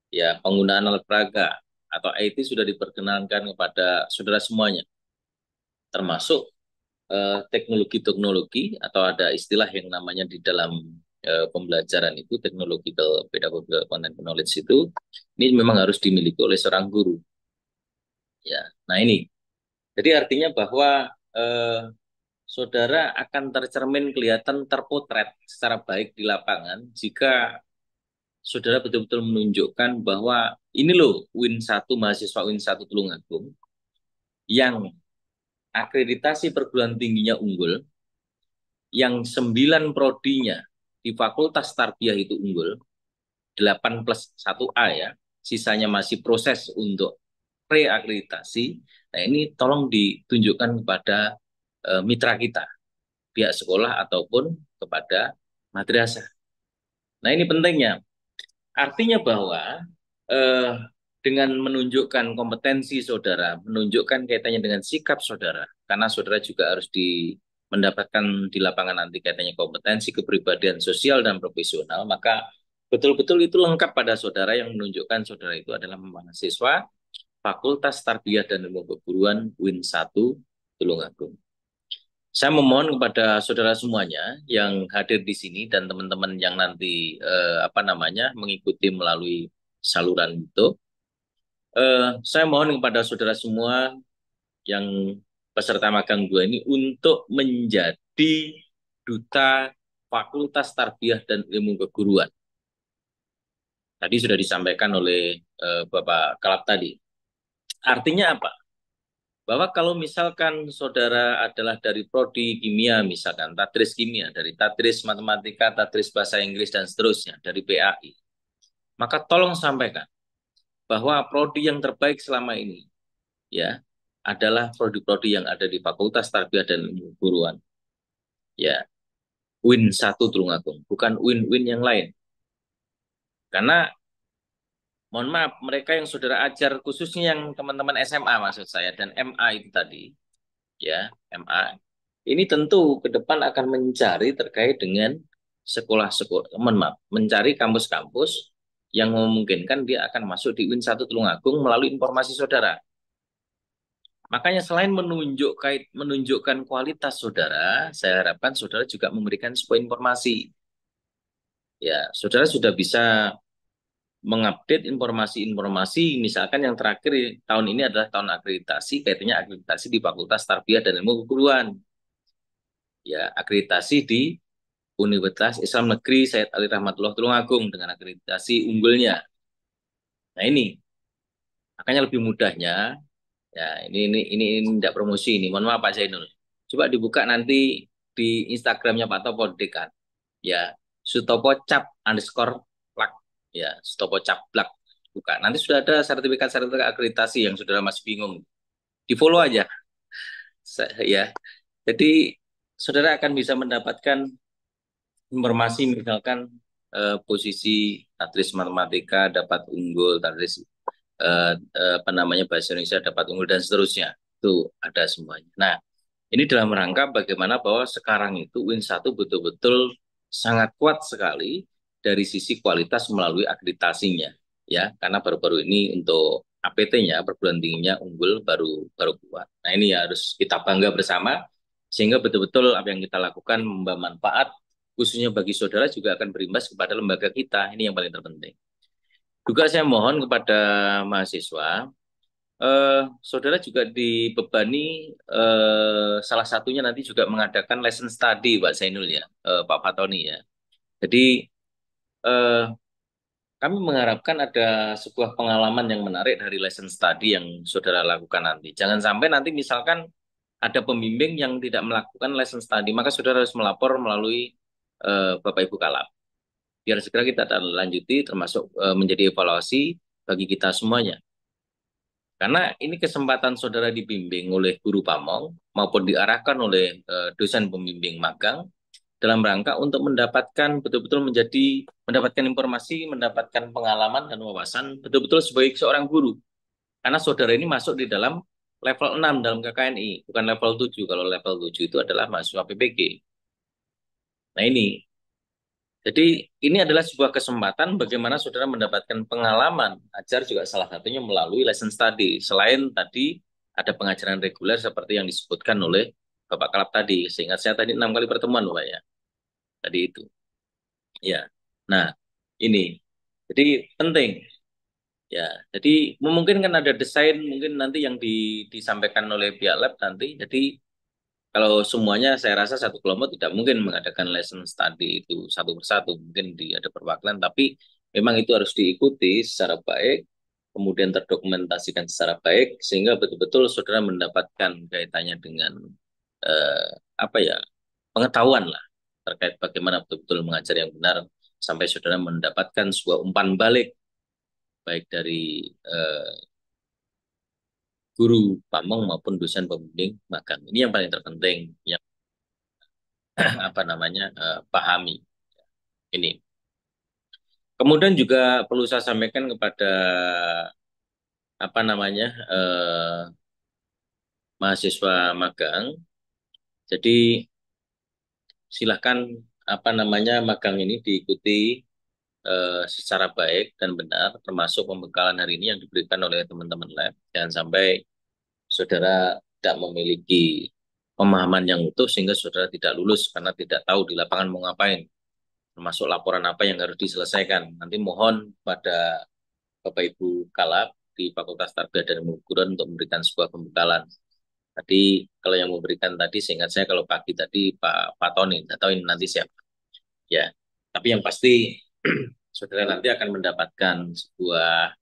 Ya, penggunaan alat peraga atau IT sudah diperkenalkan kepada saudara semuanya, termasuk teknologi-teknologi atau ada istilah yang namanya di dalam pembelajaran itu technological pedagogical content knowledge itu ini memang harus dimiliki oleh seorang guru. Ya, nah ini. Jadi artinya bahwa saudara akan tercermin kelihatan terpotret secara baik di lapangan jika saudara betul-betul menunjukkan bahwa ini loh UIN 1 mahasiswa UIN 1 Tulungagung yang akreditasi perguruan tingginya unggul, yang 9 prodinya di Fakultas Tarbiyah itu unggul, 8+1A ya, sisanya masih proses untuk reakreditasi. Nah, ini tolong ditunjukkan kepada mitra kita, pihak sekolah ataupun kepada madrasah. Nah, ini pentingnya. Artinya bahwa dengan menunjukkan kompetensi saudara, menunjukkan kaitannya dengan sikap saudara, karena saudara juga harus mendapatkan di lapangan nanti kaitannya kompetensi, kepribadian sosial dan profesional, maka betul-betul itu lengkap pada saudara yang menunjukkan saudara itu adalah mahasiswa Fakultas Tarbiyah dan Ilmu Keguruan UIN 1 Tulungagung. Saya memohon kepada saudara semuanya yang hadir di sini dan teman-teman yang nanti mengikuti melalui saluran itu, saya mohon kepada saudara semua yang peserta magang 2 ini untuk menjadi duta Fakultas Tarbiyah dan Ilmu Keguruan. Tadi sudah disampaikan oleh Bapak Kalab tadi. Artinya apa? Bahwa kalau misalkan saudara adalah dari prodi kimia, misalkan tadris kimia, dari tadris matematika, tadris bahasa Inggris, dan seterusnya, dari PAI, maka tolong sampaikan bahwa prodi yang terbaik selama ini ya adalah prodi-prodi yang ada di Fakultas Tarbiyah dan Ilmu Guruan. Ya, Win 1 Tulungagung, bukan win-win yang lain. Karena mohon maaf, mereka yang saudara ajar, khususnya yang teman-teman SMA maksud saya, dan MA itu tadi, ya, MA, ini tentu ke depan akan mencari terkait dengan sekolah-sekolah, mohon maaf, mencari kampus-kampus yang memungkinkan dia akan masuk di Win 1 Tulungagung melalui informasi saudara. Makanya selain menunjukkan kualitas saudara, saya harapkan saudara juga memberikan sebuah informasi. Ya, saudara sudah bisa mengupdate informasi-informasi, misalkan yang terakhir tahun ini adalah tahun akreditasi, kaitannya akreditasi di Fakultas Tarbiyah dan Ilmu Keguruan. Ya, akreditasi di Universitas Islam Negeri Said Ali Rahmatullah Tulungagung dengan akreditasi unggulnya. Nah ini, makanya lebih mudahnya, ya ini tidak promosi ini, mohon maaf Pak Zainul. Coba dibuka nanti di Instagramnya Pak Topo Dekan, ya Sutopo Cap underscore plak, ya Sutopo Cap plak, buka. Nanti sudah ada sertifikat-sertifikat akreditasi yang saudara masih bingung, di follow aja, ya. Jadi saudara akan bisa mendapatkan informasi misalkan posisi tadris matematika dapat unggul, tadris apa namanya bahasa Indonesia dapat unggul dan seterusnya. Itu ada semuanya. Nah, ini dalam rangka bagaimana bahwa sekarang itu Win 1 betul-betul sangat kuat sekali dari sisi kualitas melalui akreditasinya, ya, karena baru-baru ini untuk APT-nya perguruan tingginya unggul baru kuat. Nah, ini harus kita bangga bersama sehingga betul-betul apa yang kita lakukan membawa manfaat khususnya bagi saudara juga akan berimbas kepada lembaga kita. Ini yang paling terpenting. Juga saya mohon kepada mahasiswa, saudara juga dibebani salah satunya nanti juga mengadakan lesson study Pak Zainul ya, Pak Fatoni ya. Jadi eh, kami mengharapkan ada sebuah pengalaman yang menarik dari lesson study yang saudara lakukan nanti. Jangan sampai nanti misalkan ada pembimbing yang tidak melakukan lesson study, maka saudara harus melapor melalui Bapak Ibu Kalap. Biar segera kita lanjuti termasuk menjadi evaluasi bagi kita semuanya. Karena ini kesempatan saudara dibimbing oleh guru pamong maupun diarahkan oleh dosen pembimbing magang dalam rangka untuk mendapatkan betul-betul mendapatkan informasi, mendapatkan pengalaman dan wawasan betul-betul sebagai seorang guru. Karena saudara ini masuk di dalam level 6 dalam KKNI, bukan level 7. Kalau level 7 itu adalah mahasiswa PPG. Nah ini, jadi ini adalah sebuah kesempatan bagaimana saudara mendapatkan pengalaman ajar juga salah satunya melalui lesson study. Selain tadi ada pengajaran reguler seperti yang disebutkan oleh Bapak Kalap tadi. Seingat saya tadi 6 kali pertemuan Pak ya. Tadi itu. Ya. Nah, ini. Jadi penting. Ya, jadi memungkinkan ada desain mungkin nanti yang disampaikan oleh pihak lab nanti. Jadi kalau semuanya saya rasa satu kelompok tidak mungkin mengadakan lesson study itu satu persatu, mungkin ada perwakilan, tapi memang itu harus diikuti secara baik, kemudian terdokumentasikan secara baik, sehingga betul-betul saudara mendapatkan kaitannya dengan eh, apa ya pengetahuan lah terkait bagaimana betul-betul mengajar yang benar, sampai saudara mendapatkan sebuah umpan balik baik dari guru pamong maupun dosen pembimbing magang. Ini yang paling terpenting yang apa namanya pahami ini. Kemudian juga perlu saya sampaikan kepada apa namanya mahasiswa magang. Jadi silahkan apa namanya magang ini diikuti secara baik dan benar, termasuk pembekalan hari ini yang diberikan oleh teman-teman lab. Jangan sampai saudara tidak memiliki pemahaman yang utuh sehingga saudara tidak lulus karena tidak tahu di lapangan mau ngapain, termasuk laporan apa yang harus diselesaikan. Nanti mohon pada Bapak Ibu Kalab di Fakultas Tarbiyah dan Ilmu Keguruan untuk memberikan sebuah pembekalan. Tadi kalau yang memberikan tadi, seingat saya kalau pagi tadi Pak Tony, tidak tahu ini nanti siapa. Ya, tapi yang pasti saudara nanti akan mendapatkan sebuah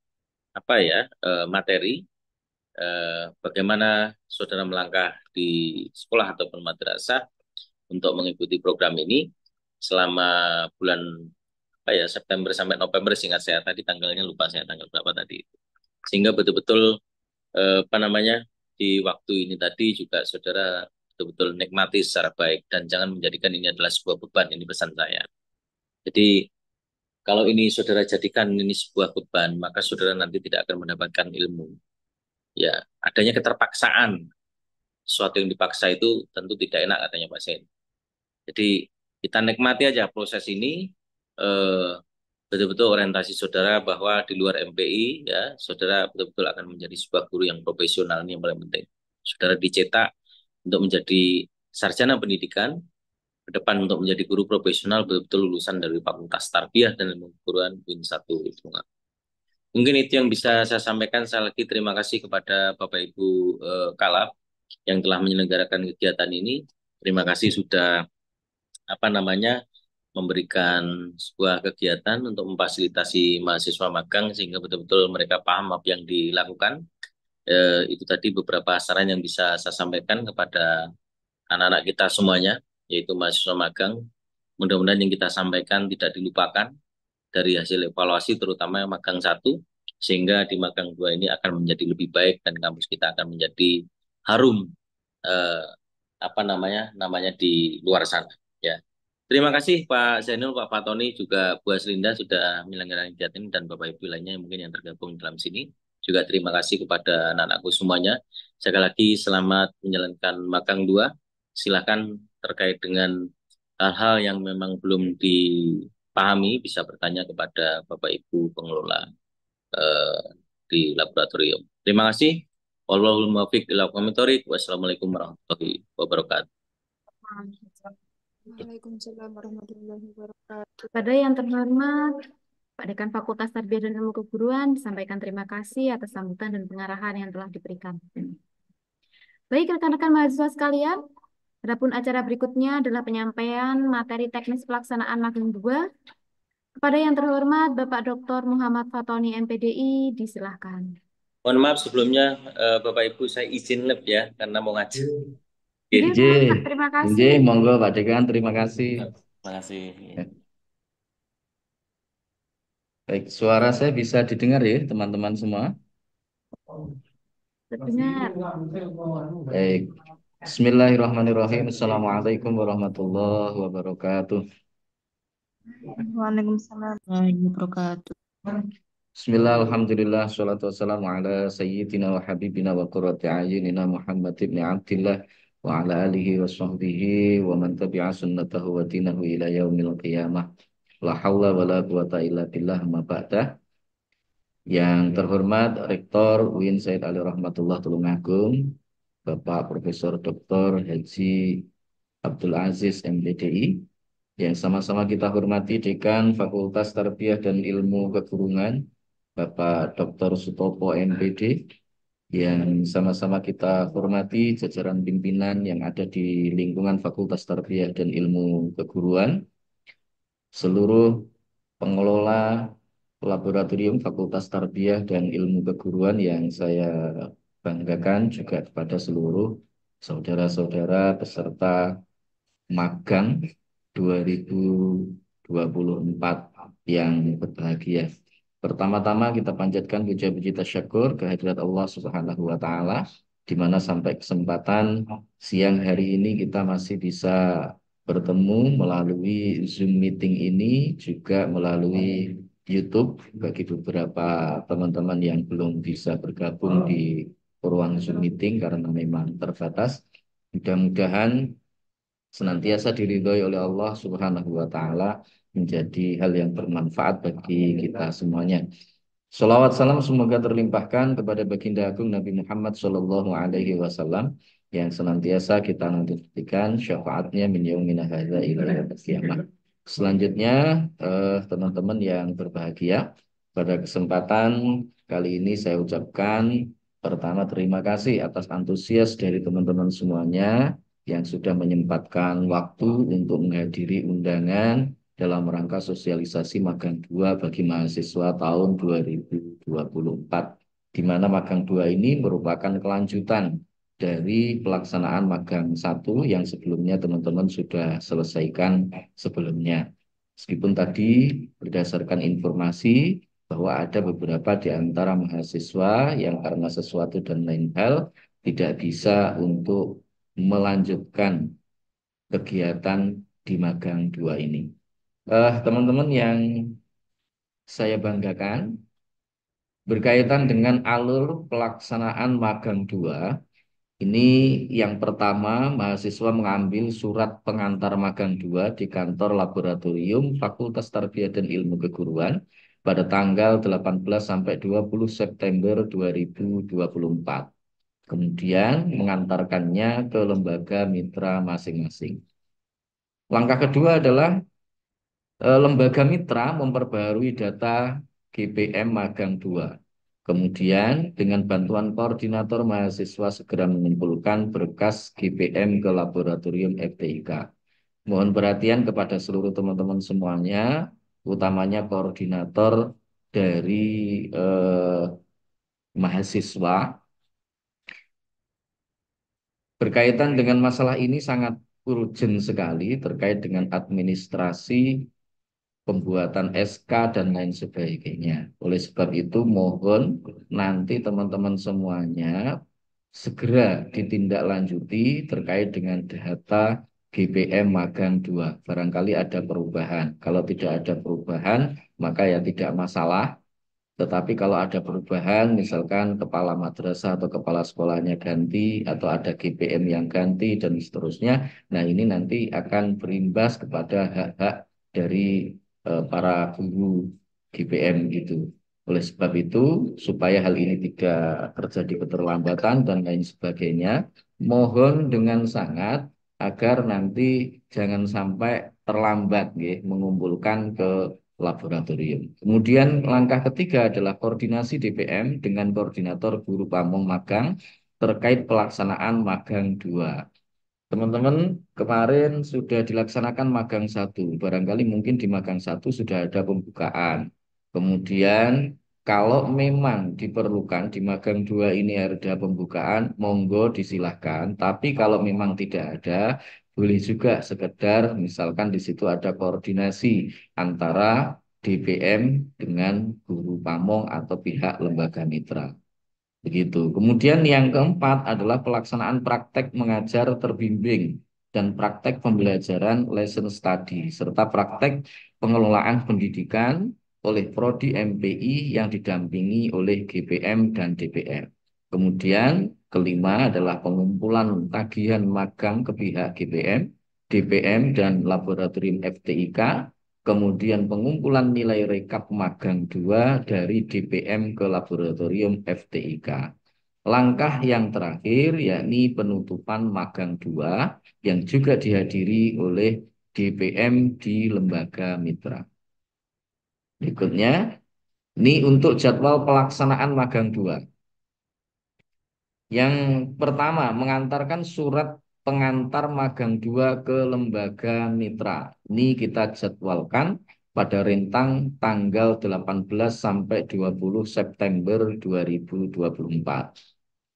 apa ya materi bagaimana saudara melangkah di sekolah ataupun madrasah untuk mengikuti program ini selama bulan apa ya September sampai November, seingat saya tadi tanggalnya lupa saya tanggal berapa tadi, sehingga betul-betul apa namanya di waktu ini tadi juga saudara betul-betul nikmati secara baik dan jangan menjadikan ini adalah sebuah beban. Ini pesan saya. Jadi kalau ini saudara jadikan ini sebuah beban, maka saudara nanti tidak akan mendapatkan ilmu. Ya, adanya keterpaksaan, sesuatu yang dipaksa itu tentu tidak enak katanya Pak Sen. Jadi kita nikmati aja proses ini, eh, betul-betul orientasi saudara bahwa di luar MPI ya, saudara betul-betul akan menjadi sebuah guru yang profesional. Ini yang paling penting. Saudara dicetak untuk menjadi sarjana pendidikan, ke depan untuk menjadi guru profesional betul-betul lulusan dari Fakultas Tarbiyah dan Ilmu Keguruan UIN 1 Bunga. Mungkin itu yang bisa saya sampaikan. Saya lagi terima kasih kepada Bapak Ibu Kalab yang telah menyelenggarakan kegiatan ini. Terima kasih sudah apa namanya memberikan sebuah kegiatan untuk memfasilitasi mahasiswa magang sehingga betul-betul mereka paham apa yang dilakukan. Itu tadi beberapa saran yang bisa saya sampaikan kepada anak-anak kita semuanya, yaitu mahasiswa magang. Mudah-mudahan yang kita sampaikan tidak dilupakan dari hasil evaluasi, terutama yang magang 1, sehingga di magang 2 ini akan menjadi lebih baik dan kampus kita akan menjadi harum eh, apa namanya di luar sana. Ya. Terima kasih Pak Zainul, Pak Fatoni, juga Bu Aslinda sudah menyelenggarakan kegiatan ini dan Bapak Ibu lainnya yang mungkin yang tergabung dalam sini. Juga terima kasih kepada anak-anakku semuanya. Sekali lagi selamat menjalankan magang 2. Silakan terkait dengan hal-hal yang memang belum dipahami bisa bertanya kepada Bapak Ibu pengelola eh, di laboratorium. Terima kasih. Wallahul muwaffiq ila aqwamit thoriq. Wassalamualaikum warahmatullahi wabarakatuh. Waalaikumsalam warahmatullahi wabarakatuh. Pada yang terhormat Pak Dekan Fakultas Tarbiyah dan Ilmu Keguruan, disampaikan terima kasih atas sambutan dan pengarahan yang telah diberikan. Baik rekan-rekan mahasiswa sekalian, adapun acara berikutnya adalah penyampaian materi teknis pelaksanaan magang 2. Kepada yang terhormat Bapak Dr. Muhammad Fatoni MPDI, disilahkan. Mohon maaf sebelumnya Bapak Ibu saya izin lab ya karena mau ngaji. Oke, J, Pak, terima kasih. monggo Pak Dekan, terima kasih. Terima kasih. Baik, suara saya bisa didengar ya teman-teman semua? Terdengar. Baik. Bismillahirrahmanirrahim. Assalamualaikum warahmatullahi wabarakatuh. Waalaikumsalam. Wabarakatuh. Bismillah, alhamdulillah, salatu wassalamu ala sayyidina wa habibina wa qurrati ayunina Muhammad ibn Abdillah wa ala alihi wa sahbihi wa man tabi'a sunnatahu wa dinahu ila yaumil qiyamah. La hawla wa la quwata illa billah ma ba'dah. Yang terhormat Rektor UIN Said Ali Rahmatullah Tulungagung, Bapak Profesor Dr. Haji Abdul Aziz MPDI, yang sama-sama kita hormati Dekan Fakultas Tarbiyah dan Ilmu Keguruan, Bapak Dr. Sutopo MPD, yang sama-sama kita hormati jajaran pimpinan yang ada di lingkungan Fakultas Tarbiyah dan Ilmu Keguruan, seluruh pengelola laboratorium Fakultas Tarbiyah dan Ilmu Keguruan yang saya banggakan, juga kepada seluruh saudara-saudara peserta magang 2024 yang berbahagia. Pertama-tama kita panjatkan puja-puji tasyukur kehadirat Allah Subhanahu wa taala, di mana sampai kesempatan siang hari ini kita masih bisa bertemu melalui Zoom meeting ini, juga melalui YouTube bagi beberapa teman-teman yang belum bisa bergabung di ruang Zoom meeting karena memang terbatas. Mudah-mudahan senantiasa diridhoi oleh Allah Subhanahu wa taala, menjadi hal yang bermanfaat bagi kita semuanya. Salawat salam semoga terlimpahkan kepada baginda agung Nabi Muhammad Shallallahu alaihi wasallam yang senantiasa kita nantikan syafaatnya min yaumina hadza ila yaumil qiyamah. Selanjutnya teman-teman yang berbahagia, pada kesempatan kali ini saya ucapkan pertama terima kasih atas antusias dari teman-teman semuanya yang sudah menyempatkan waktu untuk menghadiri undangan dalam rangka sosialisasi magang 2 bagi mahasiswa tahun 2024. di mana magang 2 ini merupakan kelanjutan dari pelaksanaan magang 1 yang sebelumnya teman-teman sudah selesaikan sebelumnya. Meskipun tadi berdasarkan informasi bahwa ada beberapa di antara mahasiswa yang karena sesuatu dan lain hal tidak bisa untuk melanjutkan kegiatan di magang 2 ini. Teman-teman yang saya banggakan, berkaitan dengan alur pelaksanaan magang 2, ini yang pertama mahasiswa mengambil surat pengantar magang 2 di kantor laboratorium Fakultas Tarbiyah dan Ilmu Keguruan pada tanggal 18 sampai 20 September 2024. Kemudian mengantarkannya ke lembaga mitra masing-masing. Langkah kedua adalah lembaga mitra memperbaharui data GPM Magang 2. Kemudian dengan bantuan koordinator mahasiswa segera mengumpulkan berkas GPM ke laboratorium FTIK. Mohon perhatian kepada seluruh teman-teman semuanya, utamanya koordinator dari mahasiswa. Berkaitan dengan masalah ini sangat urgent sekali terkait dengan administrasi pembuatan SK dan lain sebagainya. Oleh sebab itu mohon nanti teman-teman semuanya segera ditindaklanjuti terkait dengan data GPM Magang 2. Barangkali ada perubahan. Kalau tidak ada perubahan, maka ya tidak masalah. Tetapi kalau ada perubahan, misalkan kepala madrasah atau kepala sekolahnya ganti, atau ada GPM yang ganti, dan seterusnya, nah ini nanti akan berimbas kepada hak-hak dari para guru GPM gitu. Oleh sebab itu, supaya hal ini tidak terjadi keterlambatan dan lain sebagainya, mohon dengan sangat agar nanti jangan sampai terlambat mengumpulkan ke laboratorium. Kemudian langkah ketiga adalah koordinasi DPM dengan koordinator guru pamong magang terkait pelaksanaan magang 2. Teman-teman, kemarin sudah dilaksanakan magang 1. Barangkali mungkin di magang 1 sudah ada pembukaan. Kemudian kalau memang diperlukan di magang 2 ini ada pembukaan, monggo disilahkan. Tapi kalau memang tidak ada, boleh juga sekedar misalkan di situ ada koordinasi antara DPM dengan guru pamong atau pihak lembaga mitra. Begitu. Kemudian yang keempat adalah pelaksanaan praktek mengajar terbimbing dan praktek pembelajaran lesson study serta praktek pengelolaan pendidikan oleh Prodi MPI yang didampingi oleh GPM dan DPM. Kemudian kelima adalah pengumpulan tagihan magang ke pihak GPM, DPM dan laboratorium FTIK. Kemudian pengumpulan nilai rekap magang 2 dari DPM ke laboratorium FTIK. Langkah yang terakhir yakni penutupan magang 2 yang juga dihadiri oleh DPM di lembaga mitra. Berikutnya, ini untuk jadwal pelaksanaan magang 2. Yang pertama, mengantarkan surat pengantar magang 2 ke lembaga mitra. Ini kita jadwalkan pada rentang tanggal 18 sampai 20 September 2024.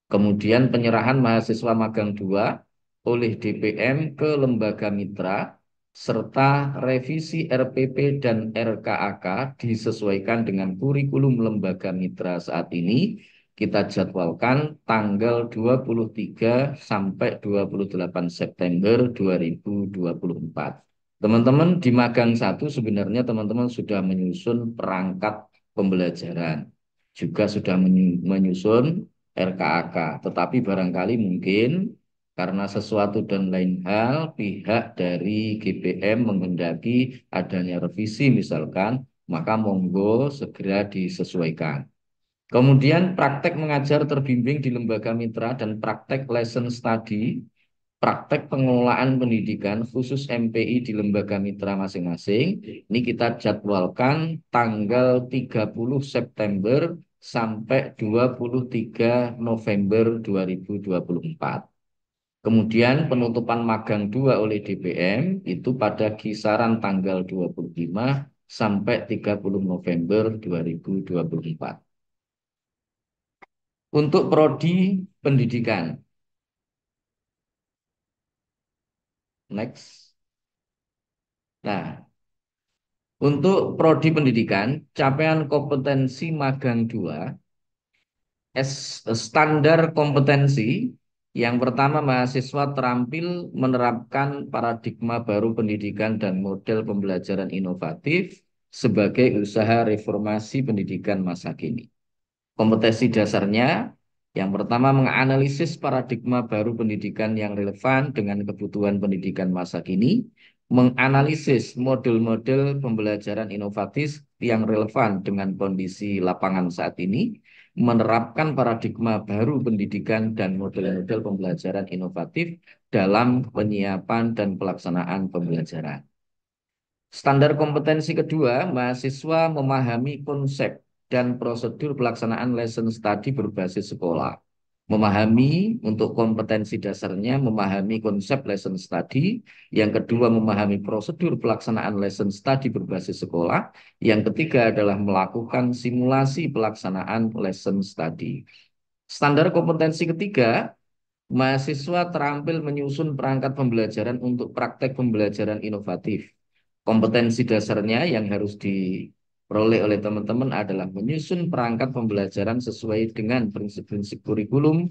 Kemudian penyerahan mahasiswa magang 2 oleh DPM ke lembaga mitra serta revisi RPP dan RKAK disesuaikan dengan kurikulum lembaga mitra saat ini kita jadwalkan tanggal 23 sampai 28 September 2024. Teman-teman di magang 1 sebenarnya teman-teman sudah menyusun perangkat pembelajaran. Juga sudah menyusun RKAK. Tetapi barangkali mungkin karena sesuatu dan lain hal pihak dari GPM menghendaki adanya revisi misalkan, maka monggo segera disesuaikan. Kemudian praktek mengajar terbimbing di lembaga mitra dan praktek lesson study, praktek pengelolaan pendidikan khusus MPI di lembaga mitra masing-masing. Ini kita jadwalkan tanggal 30 September sampai 23 November 2024. Kemudian penutupan magang 2 oleh DPM itu pada kisaran tanggal 25 sampai 30 November 2024. Untuk prodi pendidikan. Next. Nah, untuk prodi pendidikan, capaian kompetensi magang 2, standar kompetensi. Yang pertama, mahasiswa terampil menerapkan paradigma baru pendidikan dan model pembelajaran inovatif sebagai usaha reformasi pendidikan masa kini. Kompetensi dasarnya, yang pertama menganalisis paradigma baru pendidikan yang relevan dengan kebutuhan pendidikan masa kini, menganalisis model-model pembelajaran inovatif yang relevan dengan kondisi lapangan saat ini, menerapkan paradigma baru pendidikan dan model-model pembelajaran inovatif dalam penyiapan dan pelaksanaan pembelajaran. Standar kompetensi kedua, mahasiswa memahami konsep dan prosedur pelaksanaan lesson study berbasis sekolah. Memahami untuk kompetensi dasarnya, memahami konsep lesson study. Yang kedua, memahami prosedur pelaksanaan lesson study berbasis sekolah. Yang ketiga adalah melakukan simulasi pelaksanaan lesson study. Standar kompetensi ketiga, mahasiswa terampil menyusun perangkat pembelajaran untuk praktek pembelajaran inovatif. Kompetensi dasarnya yang harus diperoleh oleh teman-teman adalah menyusun perangkat pembelajaran sesuai dengan prinsip-prinsip kurikulum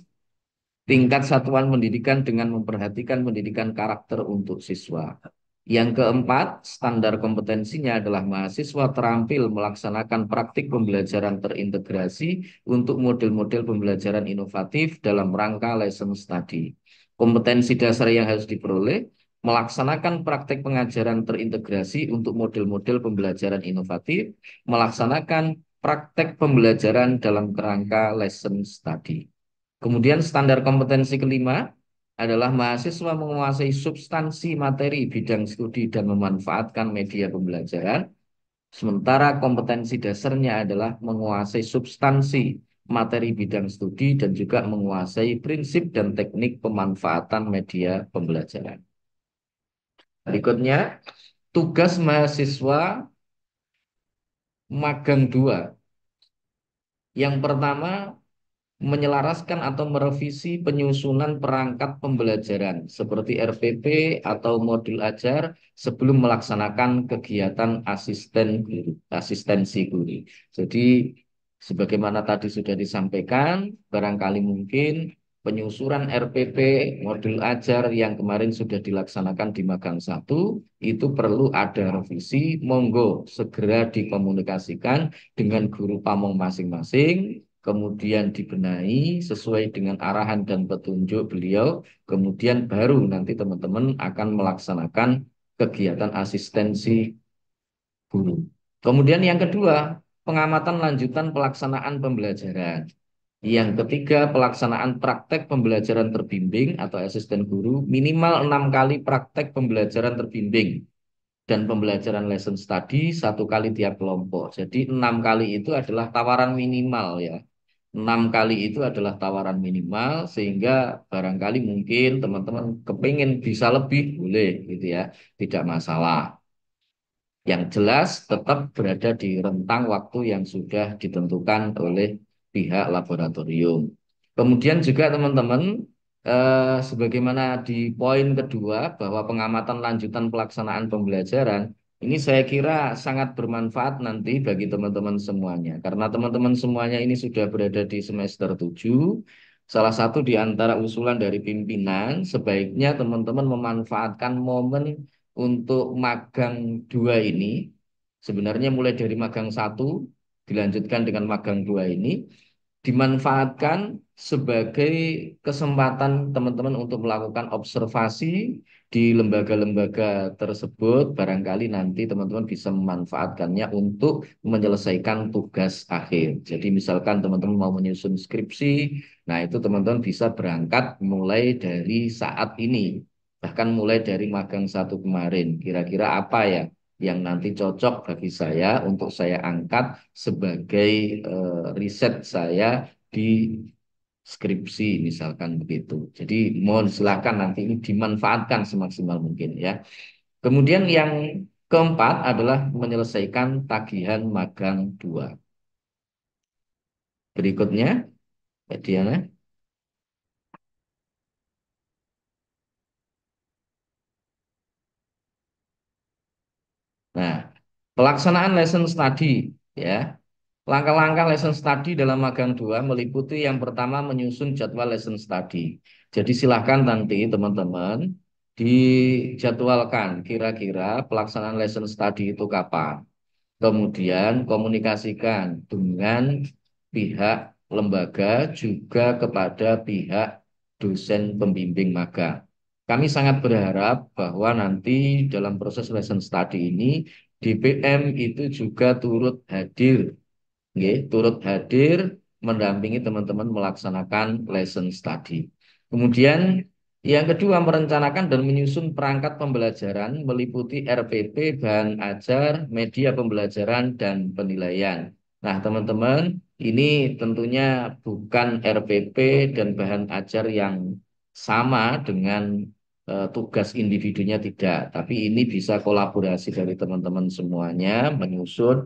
tingkat satuan pendidikan dengan memperhatikan pendidikan karakter untuk siswa. Yang keempat, standar kompetensinya adalah mahasiswa terampil melaksanakan praktik pembelajaran terintegrasi untuk model-model pembelajaran inovatif dalam rangka lesson study. Kompetensi dasar yang harus diperoleh, melaksanakan praktik pengajaran terintegrasi untuk model-model pembelajaran inovatif, melaksanakan praktek pembelajaran dalam kerangka lesson study. Kemudian standar kompetensi kelima adalah mahasiswa menguasai substansi materi bidang studi dan memanfaatkan media pembelajaran. Sementara kompetensi dasarnya adalah menguasai substansi materi bidang studi dan juga menguasai prinsip dan teknik pemanfaatan media pembelajaran. Berikutnya, tugas mahasiswa magang 2. Yang pertama, menyelaraskan atau merevisi penyusunan perangkat pembelajaran seperti RPP atau modul ajar sebelum melaksanakan kegiatan asistensi guru. Jadi sebagaimana tadi sudah disampaikan, barangkali mungkin penyusunan RPP modul ajar yang kemarin sudah dilaksanakan di magang 1 itu perlu ada revisi, monggo segera dikomunikasikan dengan guru pamong masing-masing, kemudian dibenahi sesuai dengan arahan dan petunjuk beliau, kemudian baru nanti teman-teman akan melaksanakan kegiatan asistensi guru. Kemudian yang kedua, pengamatan lanjutan pelaksanaan pembelajaran. Yang ketiga, pelaksanaan praktek pembelajaran terbimbing atau asisten guru, minimal 6 kali praktek pembelajaran terbimbing dan pembelajaran lesson study 1 kali tiap kelompok. Jadi 6 kali itu adalah tawaran minimal ya. 6 kali itu adalah tawaran minimal sehingga barangkali mungkin teman-teman kepingin bisa lebih boleh gitu ya, tidak masalah. Yang jelas tetap berada di rentang waktu yang sudah ditentukan oleh pihak laboratorium. Kemudian juga teman-teman, sebagaimana di poin kedua bahwa pengamatan lanjutan pelaksanaan pembelajaran, ini saya kira sangat bermanfaat nanti bagi teman-teman semuanya. Karena teman-teman semuanya ini sudah berada di semester 7. Salah satu di antara usulan dari pimpinan, sebaiknya teman-teman memanfaatkan momen untuk magang 2 ini. Sebenarnya mulai dari magang 1, dilanjutkan dengan magang 2 ini, dimanfaatkan sebagai kesempatan teman-teman untuk melakukan observasi di lembaga-lembaga tersebut. Barangkali nanti teman-teman bisa memanfaatkannya untuk menyelesaikan tugas akhir. Jadi misalkan teman-teman mau menyusun skripsi, nah itu teman-teman bisa berangkat mulai dari saat ini. Bahkan mulai dari magang 1 kemarin. Kira-kira apa ya yang nanti cocok bagi saya untuk saya angkat sebagai riset saya di skripsi misalkan begitu. Jadi mohon silakan nanti ini dimanfaatkan semaksimal mungkin ya. Kemudian yang keempat adalah menyelesaikan tagihan magang 2. Berikutnya, Mbak Diana. Nah, pelaksanaan lesson study ya. Langkah-langkah lesson study dalam magang 2 meliputi yang pertama menyusun jadwal lesson study. Jadi silahkan nanti teman-teman dijadwalkan kira-kira pelaksanaan lesson study itu kapan. Kemudian komunikasikan dengan pihak lembaga juga kepada pihak dosen pembimbing magang. Kami sangat berharap bahwa nanti dalam proses lesson study ini DPM itu juga turut hadir, nggih, turut hadir mendampingi teman-teman melaksanakan lesson study. Kemudian yang kedua, merencanakan dan menyusun perangkat pembelajaran meliputi RPP, bahan ajar, media pembelajaran, dan penilaian. Nah, teman-teman, ini tentunya bukan RPP dan bahan ajar yang sama dengan tugas individunya tidak, tapi ini bisa kolaborasi dari teman-teman semuanya menyusun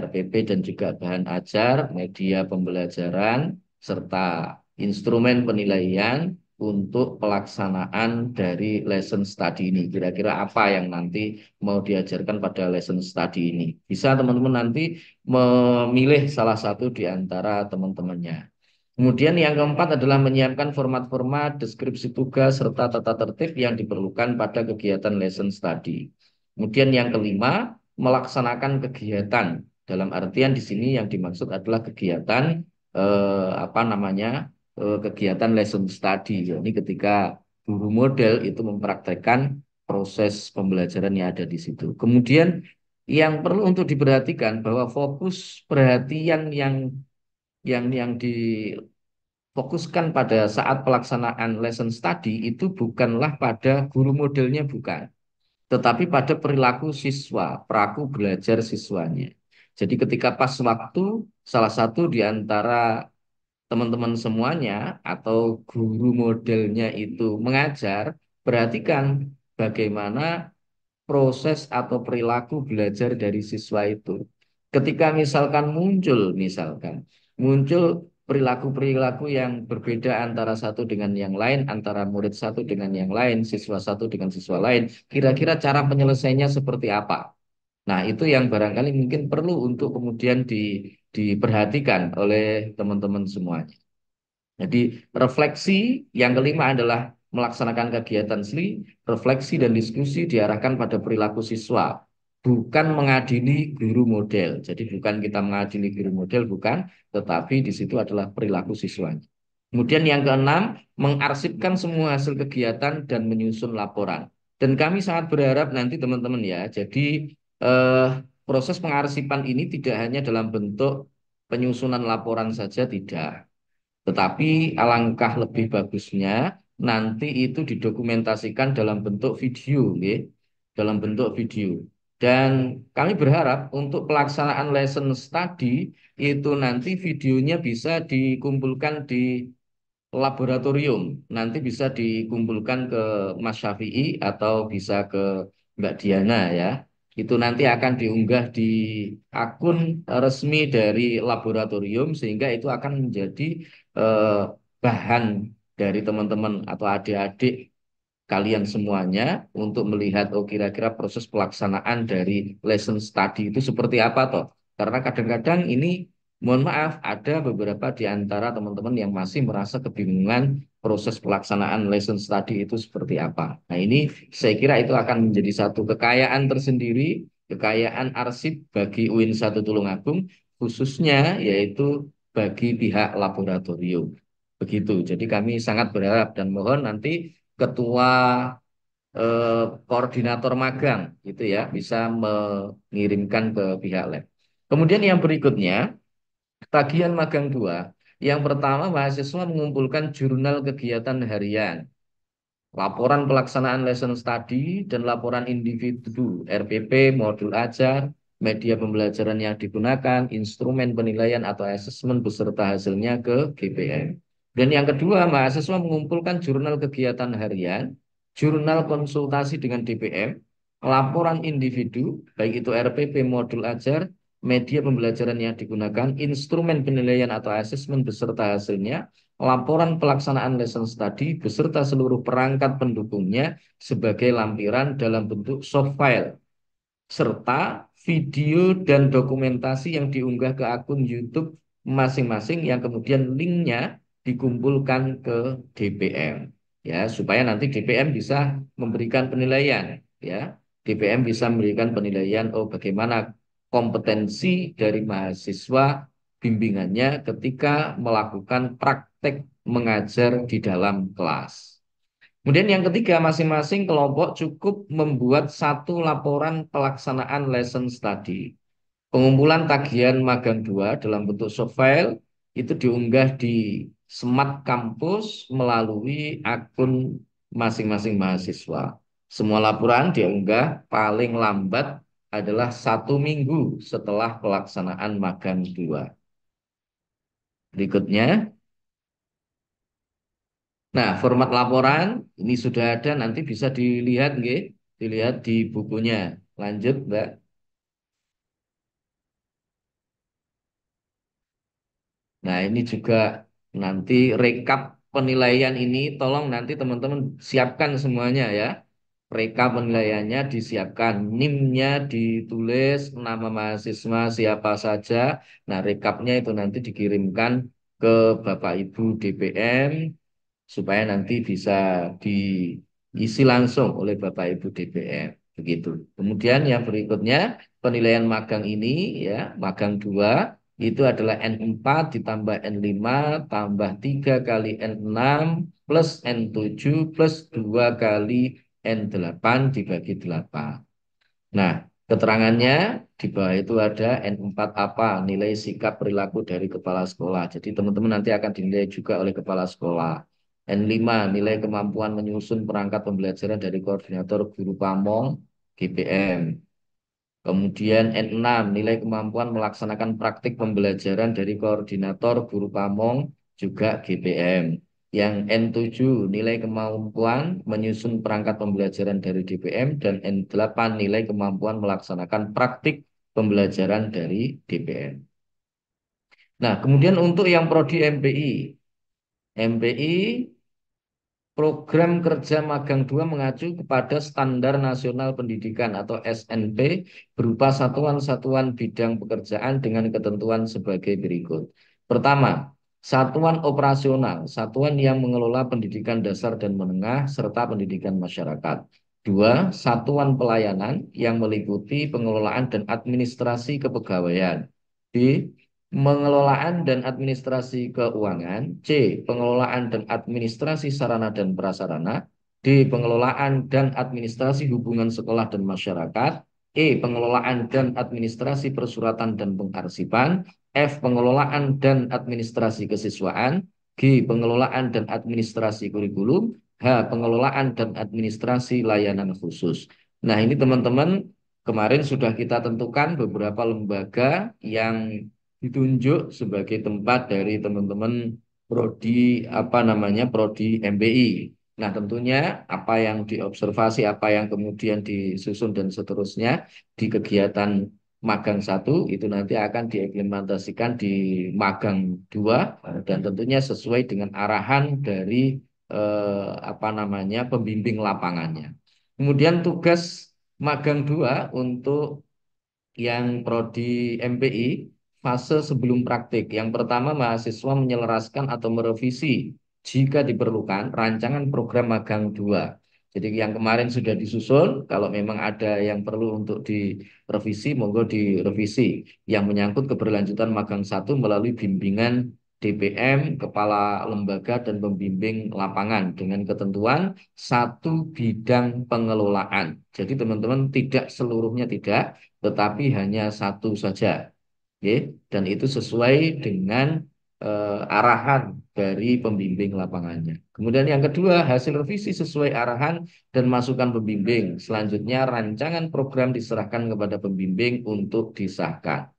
RPP dan juga bahan ajar, media pembelajaran, serta instrumen penilaian untuk pelaksanaan dari lesson study ini. Kira-kira apa yang nanti mau diajarkan pada lesson study ini. Bisa teman-teman nanti memilih salah satu di antara teman-temannya. Kemudian yang keempat adalah menyiapkan format-format, deskripsi tugas, serta tata tertib yang diperlukan pada kegiatan lesson study. Kemudian yang kelima, melaksanakan kegiatan. Dalam artian di sini yang dimaksud adalah kegiatan apa namanya kegiatan lesson study. Ini ketika guru model itu mempraktekkan proses pembelajaran yang ada di situ. Kemudian yang perlu untuk diperhatikan bahwa fokus perhatian yang difokuskan pada saat pelaksanaan lesson study itu bukanlah pada guru modelnya, bukan, tetapi pada perilaku siswa, perilaku belajar siswanya. Jadi ketika pas waktu salah satu di antara teman-teman semuanya atau guru modelnya itu mengajar, perhatikan bagaimana proses atau perilaku belajar dari siswa itu. Ketika misalkan muncul perilaku-perilaku yang berbeda antara satu dengan yang lain, antara murid satu dengan yang lain, siswa satu dengan siswa lain, kira-kira cara penyelesaiannya seperti apa? Nah, itu yang barangkali mungkin perlu untuk kemudian diperhatikan oleh teman-teman semuanya. Jadi refleksi yang kelima adalah melaksanakan kegiatan SLI, refleksi dan diskusi diarahkan pada perilaku siswa, bukan mengadili guru model. Jadi bukan kita mengadili guru model, bukan, tetapi di situ adalah perilaku siswanya. Kemudian yang keenam, mengarsipkan semua hasil kegiatan dan menyusun laporan. Dan kami sangat berharap nanti teman-teman ya, jadi eh, proses pengarsipan ini tidak hanya dalam bentuk penyusunan laporan saja, tidak. Tetapi alangkah lebih bagusnya nanti itu didokumentasikan dalam bentuk video, nggih. Dalam bentuk video. Dan kami berharap untuk pelaksanaan lesson study itu nanti videonya bisa dikumpulkan di laboratorium. Nanti bisa dikumpulkan ke Mas Syafi'i atau bisa ke Mbak Diana ya. Itu nanti akan diunggah di akun resmi dari laboratorium sehingga itu akan menjadi eh, bahan dari teman-teman atau adik-adik kalian semuanya untuk melihat oh kira-kira proses pelaksanaan dari lesson study itu seperti apa toh. Karena kadang-kadang ini mohon maaf ada beberapa di antara teman-teman yang masih merasa kebingungan proses pelaksanaan lesson study itu seperti apa. Nah, ini saya kira itu akan menjadi satu kekayaan tersendiri, kekayaan arsip bagi UIN 1 Tulungagung khususnya yaitu bagi pihak laboratorium. Begitu. Jadi kami sangat berharap dan mohon nanti ketua koordinator magang gitu ya bisa mengirimkan ke pihak lab. Kemudian yang berikutnya tagihan magang 2. Yang pertama mahasiswa mengumpulkan jurnal kegiatan harian, laporan pelaksanaan lesson study dan laporan individu RPP, modul ajar, media pembelajaran yang digunakan, instrumen penilaian atau asesmen beserta hasilnya ke GPM. Dan yang kedua, mahasiswa mengumpulkan jurnal kegiatan harian, jurnal konsultasi dengan DPM, laporan individu, baik itu RPP, modul ajar, media pembelajaran yang digunakan, instrumen penilaian atau asesmen beserta hasilnya, laporan pelaksanaan lesson study beserta seluruh perangkat pendukungnya sebagai lampiran dalam bentuk soft file, serta video dan dokumentasi yang diunggah ke akun YouTube masing-masing yang kemudian linknya dikumpulkan ke DPM, ya, supaya nanti DPM bisa memberikan penilaian, ya. DPM bisa memberikan penilaian, oh bagaimana kompetensi dari mahasiswa bimbingannya ketika melakukan praktek mengajar di dalam kelas. Kemudian yang ketiga, masing-masing kelompok cukup membuat satu laporan pelaksanaan lesson study. Pengumpulan tagihan magang 2 dalam bentuk soft file itu diunggah di Smart Kampus melalui akun masing-masing mahasiswa. Semua laporan diunggah paling lambat adalah 1 minggu setelah pelaksanaan magang 2. Berikutnya, nah, format laporan ini sudah ada, nanti bisa dilihat, nggih, dilihat di bukunya. Lanjut, Mbak. Nah, ini juga nanti rekap penilaian ini, tolong nanti teman-teman siapkan semuanya ya. Rekap penilaiannya disiapkan, NIM-nya ditulis, nama mahasiswa siapa saja. Nah, rekapnya itu nanti dikirimkan ke Bapak Ibu DPM supaya nanti bisa diisi langsung oleh Bapak Ibu DPM. Begitu. Kemudian yang berikutnya, penilaian magang ini ya, magang 2 itu adalah N4 ditambah N5 tambah 3 kali N6 plus N7 plus 2 kali N8 dibagi 8. Nah, keterangannya di bawah itu ada N4 apa, nilai sikap perilaku dari kepala sekolah. Jadi teman-teman nanti akan dinilai juga oleh kepala sekolah. N5, nilai kemampuan menyusun perangkat pembelajaran dari koordinator guru pamong GPM. Kemudian N6, nilai kemampuan melaksanakan praktik pembelajaran dari koordinator guru pamong juga GPM. Yang N7, nilai kemampuan menyusun perangkat pembelajaran dari DPM. Dan N8, nilai kemampuan melaksanakan praktik pembelajaran dari DPM. Nah, kemudian untuk yang prodi MPI. MPI Program Kerja Magang 2 mengacu kepada Standar Nasional Pendidikan atau SNP berupa satuan-satuan bidang pekerjaan dengan ketentuan sebagai berikut. Pertama, satuan operasional, satuan yang mengelola pendidikan dasar dan menengah serta pendidikan masyarakat. 2, satuan pelayanan yang meliputi pengelolaan dan administrasi kepegawaian. D, pengelolaan dan administrasi keuangan. C, pengelolaan dan administrasi sarana dan prasarana. D, pengelolaan dan administrasi hubungan sekolah dan masyarakat. E, pengelolaan dan administrasi persuratan dan pengarsipan. F, pengelolaan dan administrasi kesiswaan. G, pengelolaan dan administrasi kurikulum. H, pengelolaan dan administrasi layanan khusus. Nah, ini teman-teman kemarin sudah kita tentukan beberapa lembaga yang ditunjuk sebagai tempat dari teman-teman prodi apa namanya prodi MBI. Nah, tentunya apa yang diobservasi, apa yang kemudian disusun dan seterusnya di kegiatan magang 1 itu nanti akan diimplementasikan di magang 2 dan tentunya sesuai dengan arahan dari apa namanya pembimbing lapangannya. Kemudian tugas magang 2 untuk yang prodi MPI fase sebelum praktik. Yang pertama, mahasiswa menyelaraskan atau merevisi jika diperlukan rancangan program magang 2. Jadi yang kemarin sudah disusun, kalau memang ada yang perlu untuk direvisi, monggo direvisi. Yang menyangkut keberlanjutan magang 1 melalui bimbingan DPM, kepala lembaga dan pembimbing lapangan dengan ketentuan satu bidang pengelolaan. Jadi teman-teman tidak seluruhnya tidak, tetapi hanya satu saja. Oke, dan itu sesuai dengan arahan dari pembimbing lapangannya. Kemudian yang kedua, hasil revisi sesuai arahan dan masukan pembimbing. Selanjutnya, rancangan program diserahkan kepada pembimbing untuk disahkan.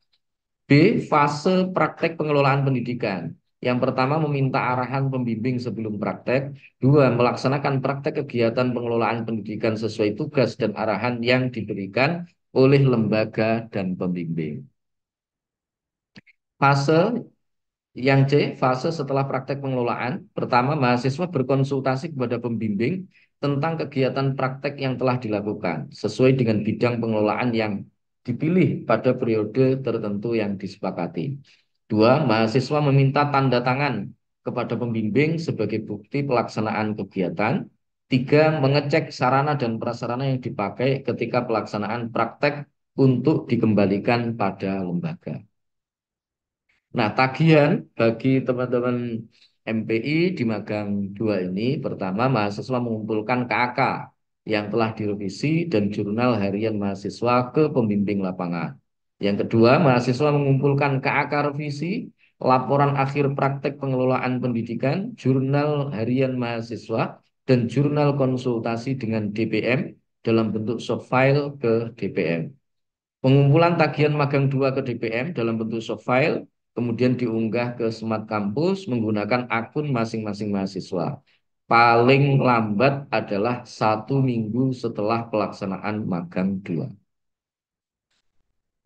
B, fase praktek pengelolaan pendidikan. Yang pertama, meminta arahan pembimbing sebelum praktek. 2, melaksanakan praktek kegiatan pengelolaan pendidikan sesuai tugas dan arahan yang diberikan oleh lembaga dan pembimbing. Fase yang C, fase setelah praktek pengelolaan. Pertama, mahasiswa berkonsultasi kepada pembimbing tentang kegiatan praktek yang telah dilakukan sesuai dengan bidang pengelolaan yang dipilih pada periode tertentu yang disepakati. Dua, mahasiswa meminta tanda tangan kepada pembimbing sebagai bukti pelaksanaan kegiatan. Tiga, mengecek sarana dan prasarana yang dipakai ketika pelaksanaan praktek untuk dikembalikan pada lembaga. Nah, tagihan bagi teman-teman MPI di magang 2 ini, pertama mahasiswa mengumpulkan KK yang telah direvisi dan jurnal harian mahasiswa ke pembimbing lapangan. Yang kedua, mahasiswa mengumpulkan KK revisi, laporan akhir praktek pengelolaan pendidikan, jurnal harian mahasiswa, dan jurnal konsultasi dengan DPM dalam bentuk soft file ke DPM. Pengumpulan tagihan magang 2 ke DPM dalam bentuk soft file, kemudian diunggah ke Smart Campus menggunakan akun masing-masing mahasiswa. Paling lambat adalah 1 minggu setelah pelaksanaan magang 2.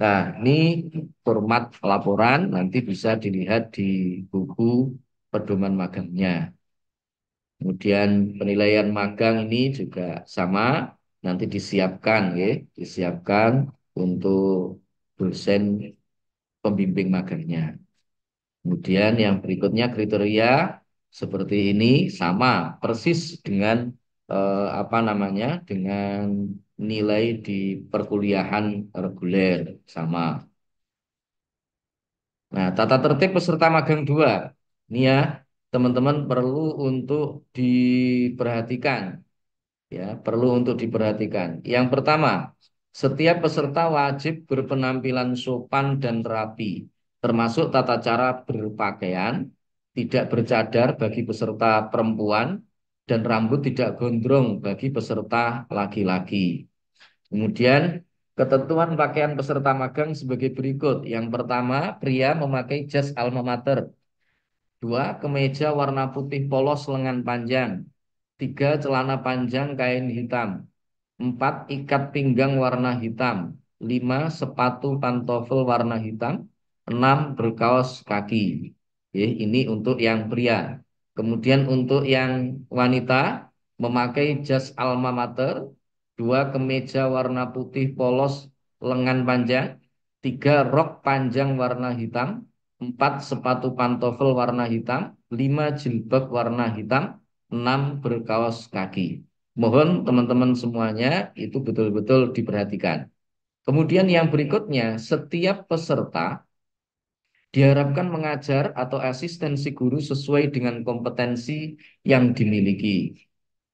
Nah, ini format laporan nanti bisa dilihat di buku pedoman magangnya. Kemudian penilaian magang ini juga sama, nanti disiapkan ya, disiapkan untuk dosen pembimbing magangnya. Kemudian yang berikutnya kriteria seperti ini sama persis dengan apa namanya dengan nilai di perkuliahan reguler sama. Nah, tata tertib peserta magang 2. Ini ya, teman-teman perlu untuk diperhatikan. Ya, perlu untuk diperhatikan. Yang pertama, setiap peserta wajib berpenampilan sopan dan rapi, termasuk tata cara berpakaian, tidak bercadar bagi peserta perempuan, dan rambut tidak gondrong bagi peserta laki-laki. Kemudian, ketentuan pakaian peserta magang sebagai berikut. Yang pertama, pria memakai jas alma mater. Dua, kemeja warna putih polos lengan panjang. Tiga, celana panjang kain hitam. Empat, ikat pinggang warna hitam. Lima, sepatu pantofel warna hitam. Enam, berkaos kaki. Ini untuk yang pria. Kemudian untuk yang wanita, memakai jas alma mater. Dua, kemeja warna putih polos lengan panjang. Tiga, rok panjang warna hitam. Empat, sepatu pantofel warna hitam. Lima, jilbab warna hitam. Enam, berkaos kaki. Mohon teman-teman semuanya itu betul-betul diperhatikan. Kemudian yang berikutnya, setiap peserta diharapkan mengajar atau asistensi guru sesuai dengan kompetensi yang dimiliki.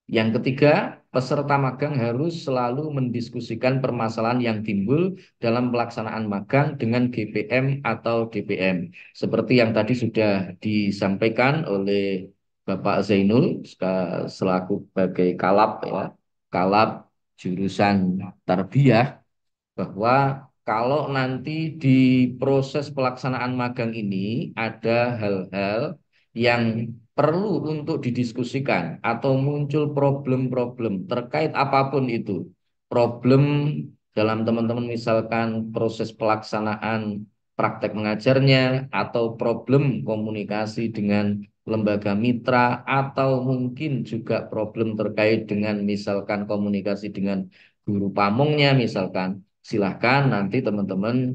Yang ketiga, peserta magang harus selalu mendiskusikan permasalahan yang timbul dalam pelaksanaan magang dengan GPM atau DPM. Seperti yang tadi sudah disampaikan oleh Bapak Zainul selaku sebagai kalap ya, kalap jurusan tarbiyah, bahwa kalau nanti di proses pelaksanaan magang ini ada hal-hal yang perlu untuk didiskusikan atau muncul problem-problem terkait apapun itu. Problem dalam teman-teman misalkan proses pelaksanaan praktek mengajarnya atau problem komunikasi dengan lembaga mitra atau mungkin juga problem terkait dengan misalkan komunikasi dengan guru pamongnya misalkan. Silahkan nanti teman-teman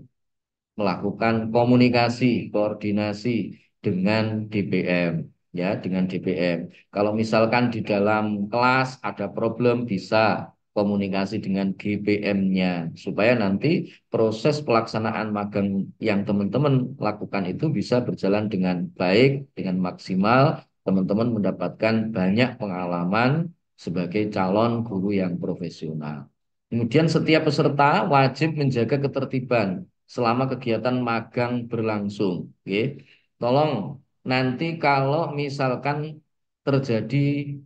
melakukan komunikasi, koordinasi dengan DPM, ya, dengan DPM. Kalau misalkan di dalam kelas ada problem, bisa komunikasi dengan GPM-nya, supaya nanti proses pelaksanaan magang yang teman-teman lakukan itu bisa berjalan dengan baik, dengan maksimal, teman-teman mendapatkan banyak pengalaman sebagai calon guru yang profesional. Kemudian setiap peserta wajib menjaga ketertiban selama kegiatan magang berlangsung. Oke. Tolong nanti kalau misalkan terjadi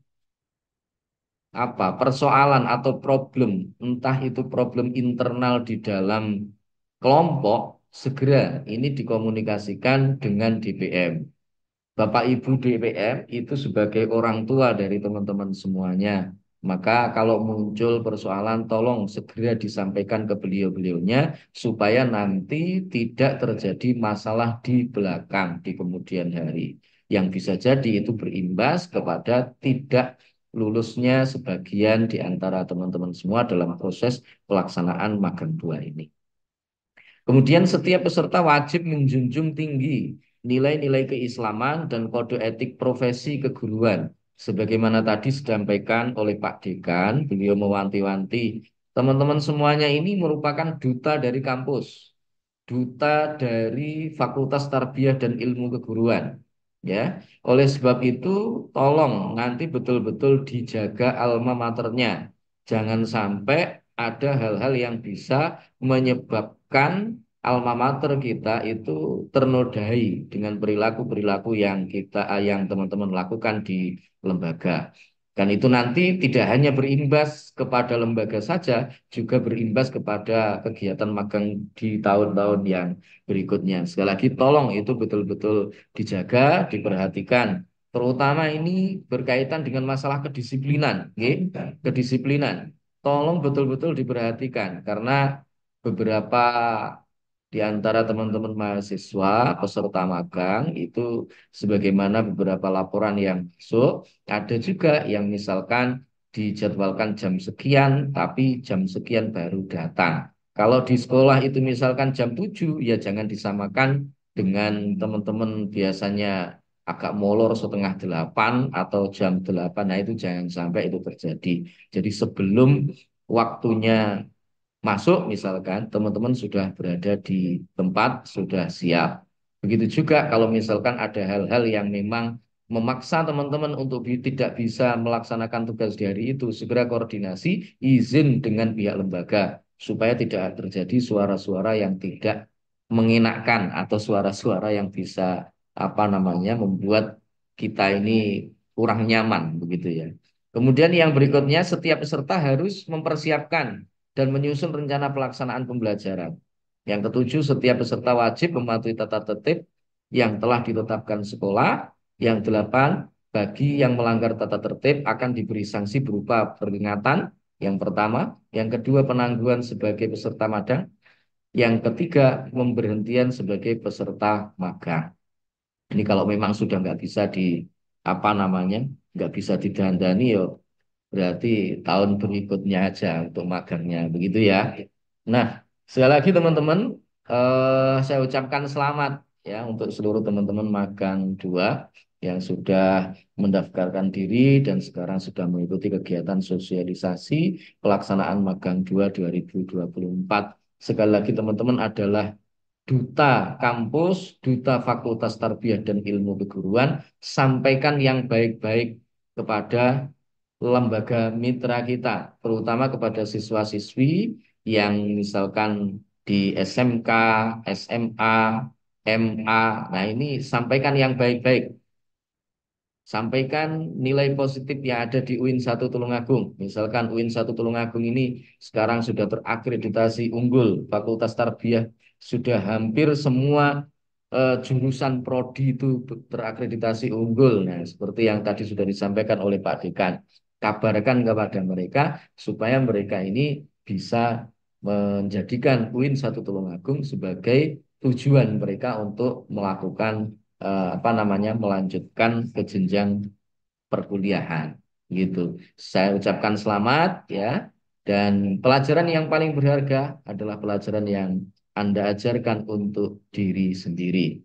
persoalan atau problem, entah itu problem internal di dalam kelompok, segera ini dikomunikasikan dengan DPM. Bapak Ibu DPM itu sebagai orang tua dari teman-teman semuanya, Maka kalau muncul persoalan tolong segera disampaikan ke beliau-beliaunya supaya nanti tidak terjadi masalah di belakang di kemudian hari. Yang bisa jadi itu berimbas kepada tidak lulusnya sebagian di antara teman-teman semua dalam proses pelaksanaan magang 2 ini. Kemudian setiap peserta wajib menjunjung tinggi nilai-nilai keislaman dan kode etik profesi keguruan. Sebagaimana tadi disampaikan oleh Pak Dekan, beliau mewanti-wanti, teman-teman semuanya ini merupakan duta dari kampus, duta dari Fakultas Tarbiyah dan Ilmu Keguruan. Ya, oleh sebab itu tolong nanti betul-betul dijaga alma maternya. Jangan sampai ada hal-hal yang bisa menyebabkan alma mater kita itu ternodai dengan perilaku-perilaku yang yang teman-teman lakukan di lembaga. Dan itu nanti tidak hanya berimbas kepada lembaga saja, juga berimbas kepada kegiatan magang di tahun-tahun yang berikutnya. Sekali lagi tolong itu betul-betul dijaga, diperhatikan. Terutama ini berkaitan dengan masalah kedisiplinan, nggih. Kedisiplinan. Tolong betul-betul diperhatikan karena beberapa di antara teman-teman mahasiswa peserta magang itu sebagaimana beberapa laporan yang masuk, ada juga yang misalkan dijadwalkan jam sekian tapi jam sekian baru datang. Kalau di sekolah itu misalkan jam 7 ya jangan disamakan dengan teman-teman biasanya agak molor setengah 8 atau jam 8. Nah itu jangan sampai itu terjadi. Jadi sebelum waktunya masuk misalkan teman-teman sudah berada di tempat, sudah siap. Begitu juga kalau misalkan ada hal-hal yang memang memaksa teman-teman untuk tidak bisa melaksanakan tugas di hari itu, segera koordinasi izin dengan pihak lembaga supaya tidak terjadi suara-suara yang tidak mengenakan atau suara-suara yang bisa apa namanya membuat kita ini kurang nyaman begitu ya. Kemudian yang berikutnya setiap peserta harus mempersiapkan dan menyusun rencana pelaksanaan pembelajaran. Yang ketujuh, setiap peserta wajib mematuhi tata tertib yang telah ditetapkan sekolah. Yang delapan, bagi yang melanggar tata tertib akan diberi sanksi berupa peringatan. Yang pertama, yang kedua penangguhan sebagai peserta magang. Yang ketiga, pemberhentian sebagai peserta magang. Ini kalau memang sudah nggak bisa di apa namanya, nggak bisa didandani, yo berarti tahun berikutnya aja untuk magangnya, begitu ya. Nah, sekali lagi teman-teman, saya ucapkan selamat ya untuk seluruh teman-teman magang 2 yang sudah mendaftarkan diri dan sekarang sudah mengikuti kegiatan sosialisasi pelaksanaan magang 2 2024. Sekali lagi teman-teman adalah duta kampus, duta Fakultas Tarbiyah dan Ilmu Keguruan, sampaikan yang baik-baik kepada lembaga mitra kita, terutama kepada siswa-siswi yang misalkan di SMK, SMA, MA. Nah, ini sampaikan yang baik-baik. Sampaikan nilai positif yang ada di UIN 1 Tulungagung. Misalkan UIN 1 Tulungagung ini sekarang sudah terakreditasi unggul, Fakultas Tarbiyah sudah hampir semua jurusan prodi itu terakreditasi unggul. Nah, seperti yang tadi sudah disampaikan oleh Pak Dekan. Kabarkan kepada mereka supaya mereka ini bisa menjadikan UIN 1 Tulungagung sebagai tujuan mereka untuk melakukan apa namanya melanjutkan ke jenjang perkuliahan gitu. Saya ucapkan selamat ya dan pelajaran yang paling berharga adalah pelajaran yang Anda ajarkan untuk diri sendiri.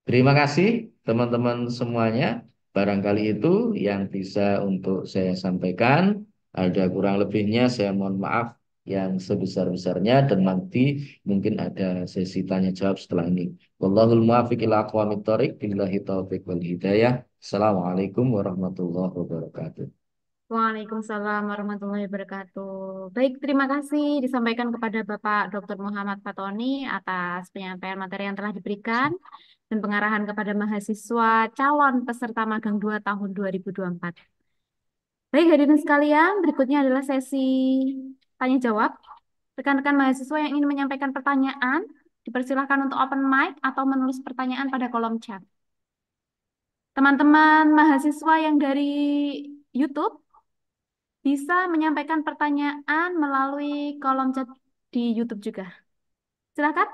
Terima kasih teman-teman semuanya. Barangkali itu yang bisa untuk saya sampaikan. Ada kurang lebihnya saya mohon maaf yang sebesar-besarnya dan nanti mungkin ada sesi tanya jawab setelah ini. Wallahul muwaffiq ila aqwamit thoriq billahi taufiq wal hidayah. Assalamualaikum warahmatullahi wabarakatuh. Waalaikumsalam warahmatullahi wabarakatuh. Baik, terima kasih disampaikan kepada Bapak Dr. Muhammad Fatoni atas penyampaian materi yang telah diberikan dan pengarahan kepada mahasiswa calon peserta magang 2 tahun 2024. Baik, hadirin sekalian, berikutnya adalah sesi tanya jawab. Rekan-rekan mahasiswa yang ingin menyampaikan pertanyaan, dipersilahkan untuk open mic atau menulis pertanyaan pada kolom chat. Teman-teman mahasiswa yang dari YouTube, bisa menyampaikan pertanyaan melalui kolom chat di YouTube juga. Silakan.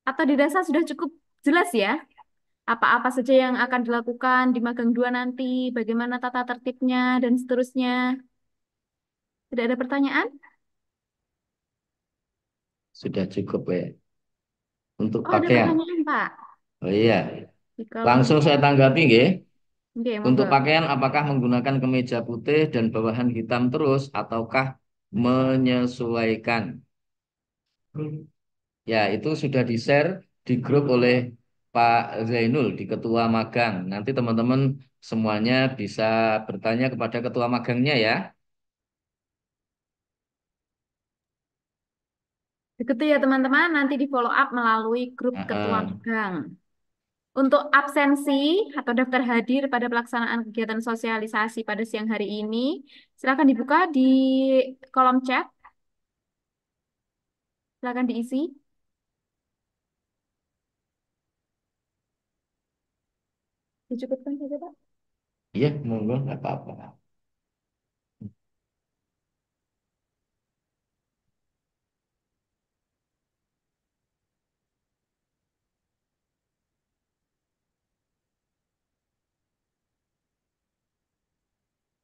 Atau dirasa sudah cukup jelas ya? Apa-apa saja yang akan dilakukan di magang 2 nanti, bagaimana tata tertibnya, dan seterusnya. Tidak ada pertanyaan? Sudah cukup ya. Untuk Oh, ada pakaian. pertanyaan, Pak. Oh iya, Di kolom langsung chat. saya tanggapi nggih. Oke, Untuk monggo. pakaian apakah menggunakan kemeja putih dan bawahan hitam terus ataukah menyesuaikan? Ya, itu sudah di-share di grup oleh Pak Zainul di Ketua Magang. Nanti teman-teman semuanya bisa bertanya kepada Ketua Magangnya ya. Begitu ya teman-teman, nanti di follow up melalui grup ketua Heeh. magang. Untuk absensi atau daftar hadir pada pelaksanaan kegiatan sosialisasi pada siang hari ini, silakan dibuka di kolom chat, silakan diisi. Dicukupkan saja, Pak. Iya, monggo nggak apa-apa.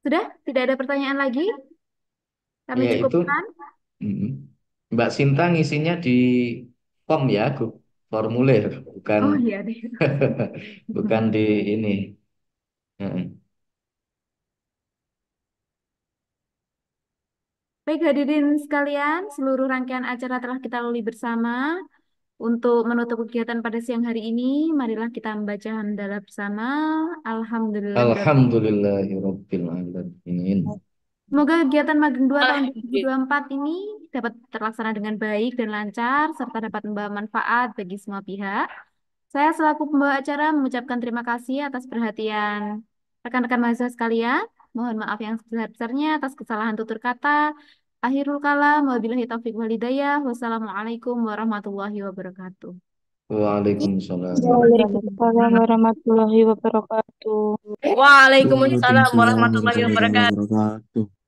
Sudah? Tidak ada pertanyaan lagi? Kami Ya itu, cukupkan. mm, Mbak Sinta ngisinya di form ya, formulir, bukan Oh iya deh. bukan di ini. Heeh. Baik hadirin sekalian, seluruh rangkaian acara telah kita lalui bersama. Untuk menutup kegiatan pada siang hari ini, marilah kita membaca hamdalah bersama. Alhamdulillahirabbil. Alhamdulillahirabbil alamin. Semoga kegiatan Magang 2 tahun 2024 ini dapat terlaksana dengan baik dan lancar, serta dapat membawa manfaat bagi semua pihak. Saya selaku pembawa acara mengucapkan terima kasih atas perhatian rekan-rekan mahasiswa sekalian. Mohon maaf yang sebesar-besarnya atas kesalahan tutur kata. Akhirul kalam, wabillahi taufiq wal hidayah. Wassalamualaikum warahmatullahi wabarakatuh. Waalaikumsalam. Waalaikumsalam warahmatullahi wabarakatuh. Waalaikumsalam Waalaikumsalam warahmatullahi warahmatullahi wabarakatuh. wabarakatuh.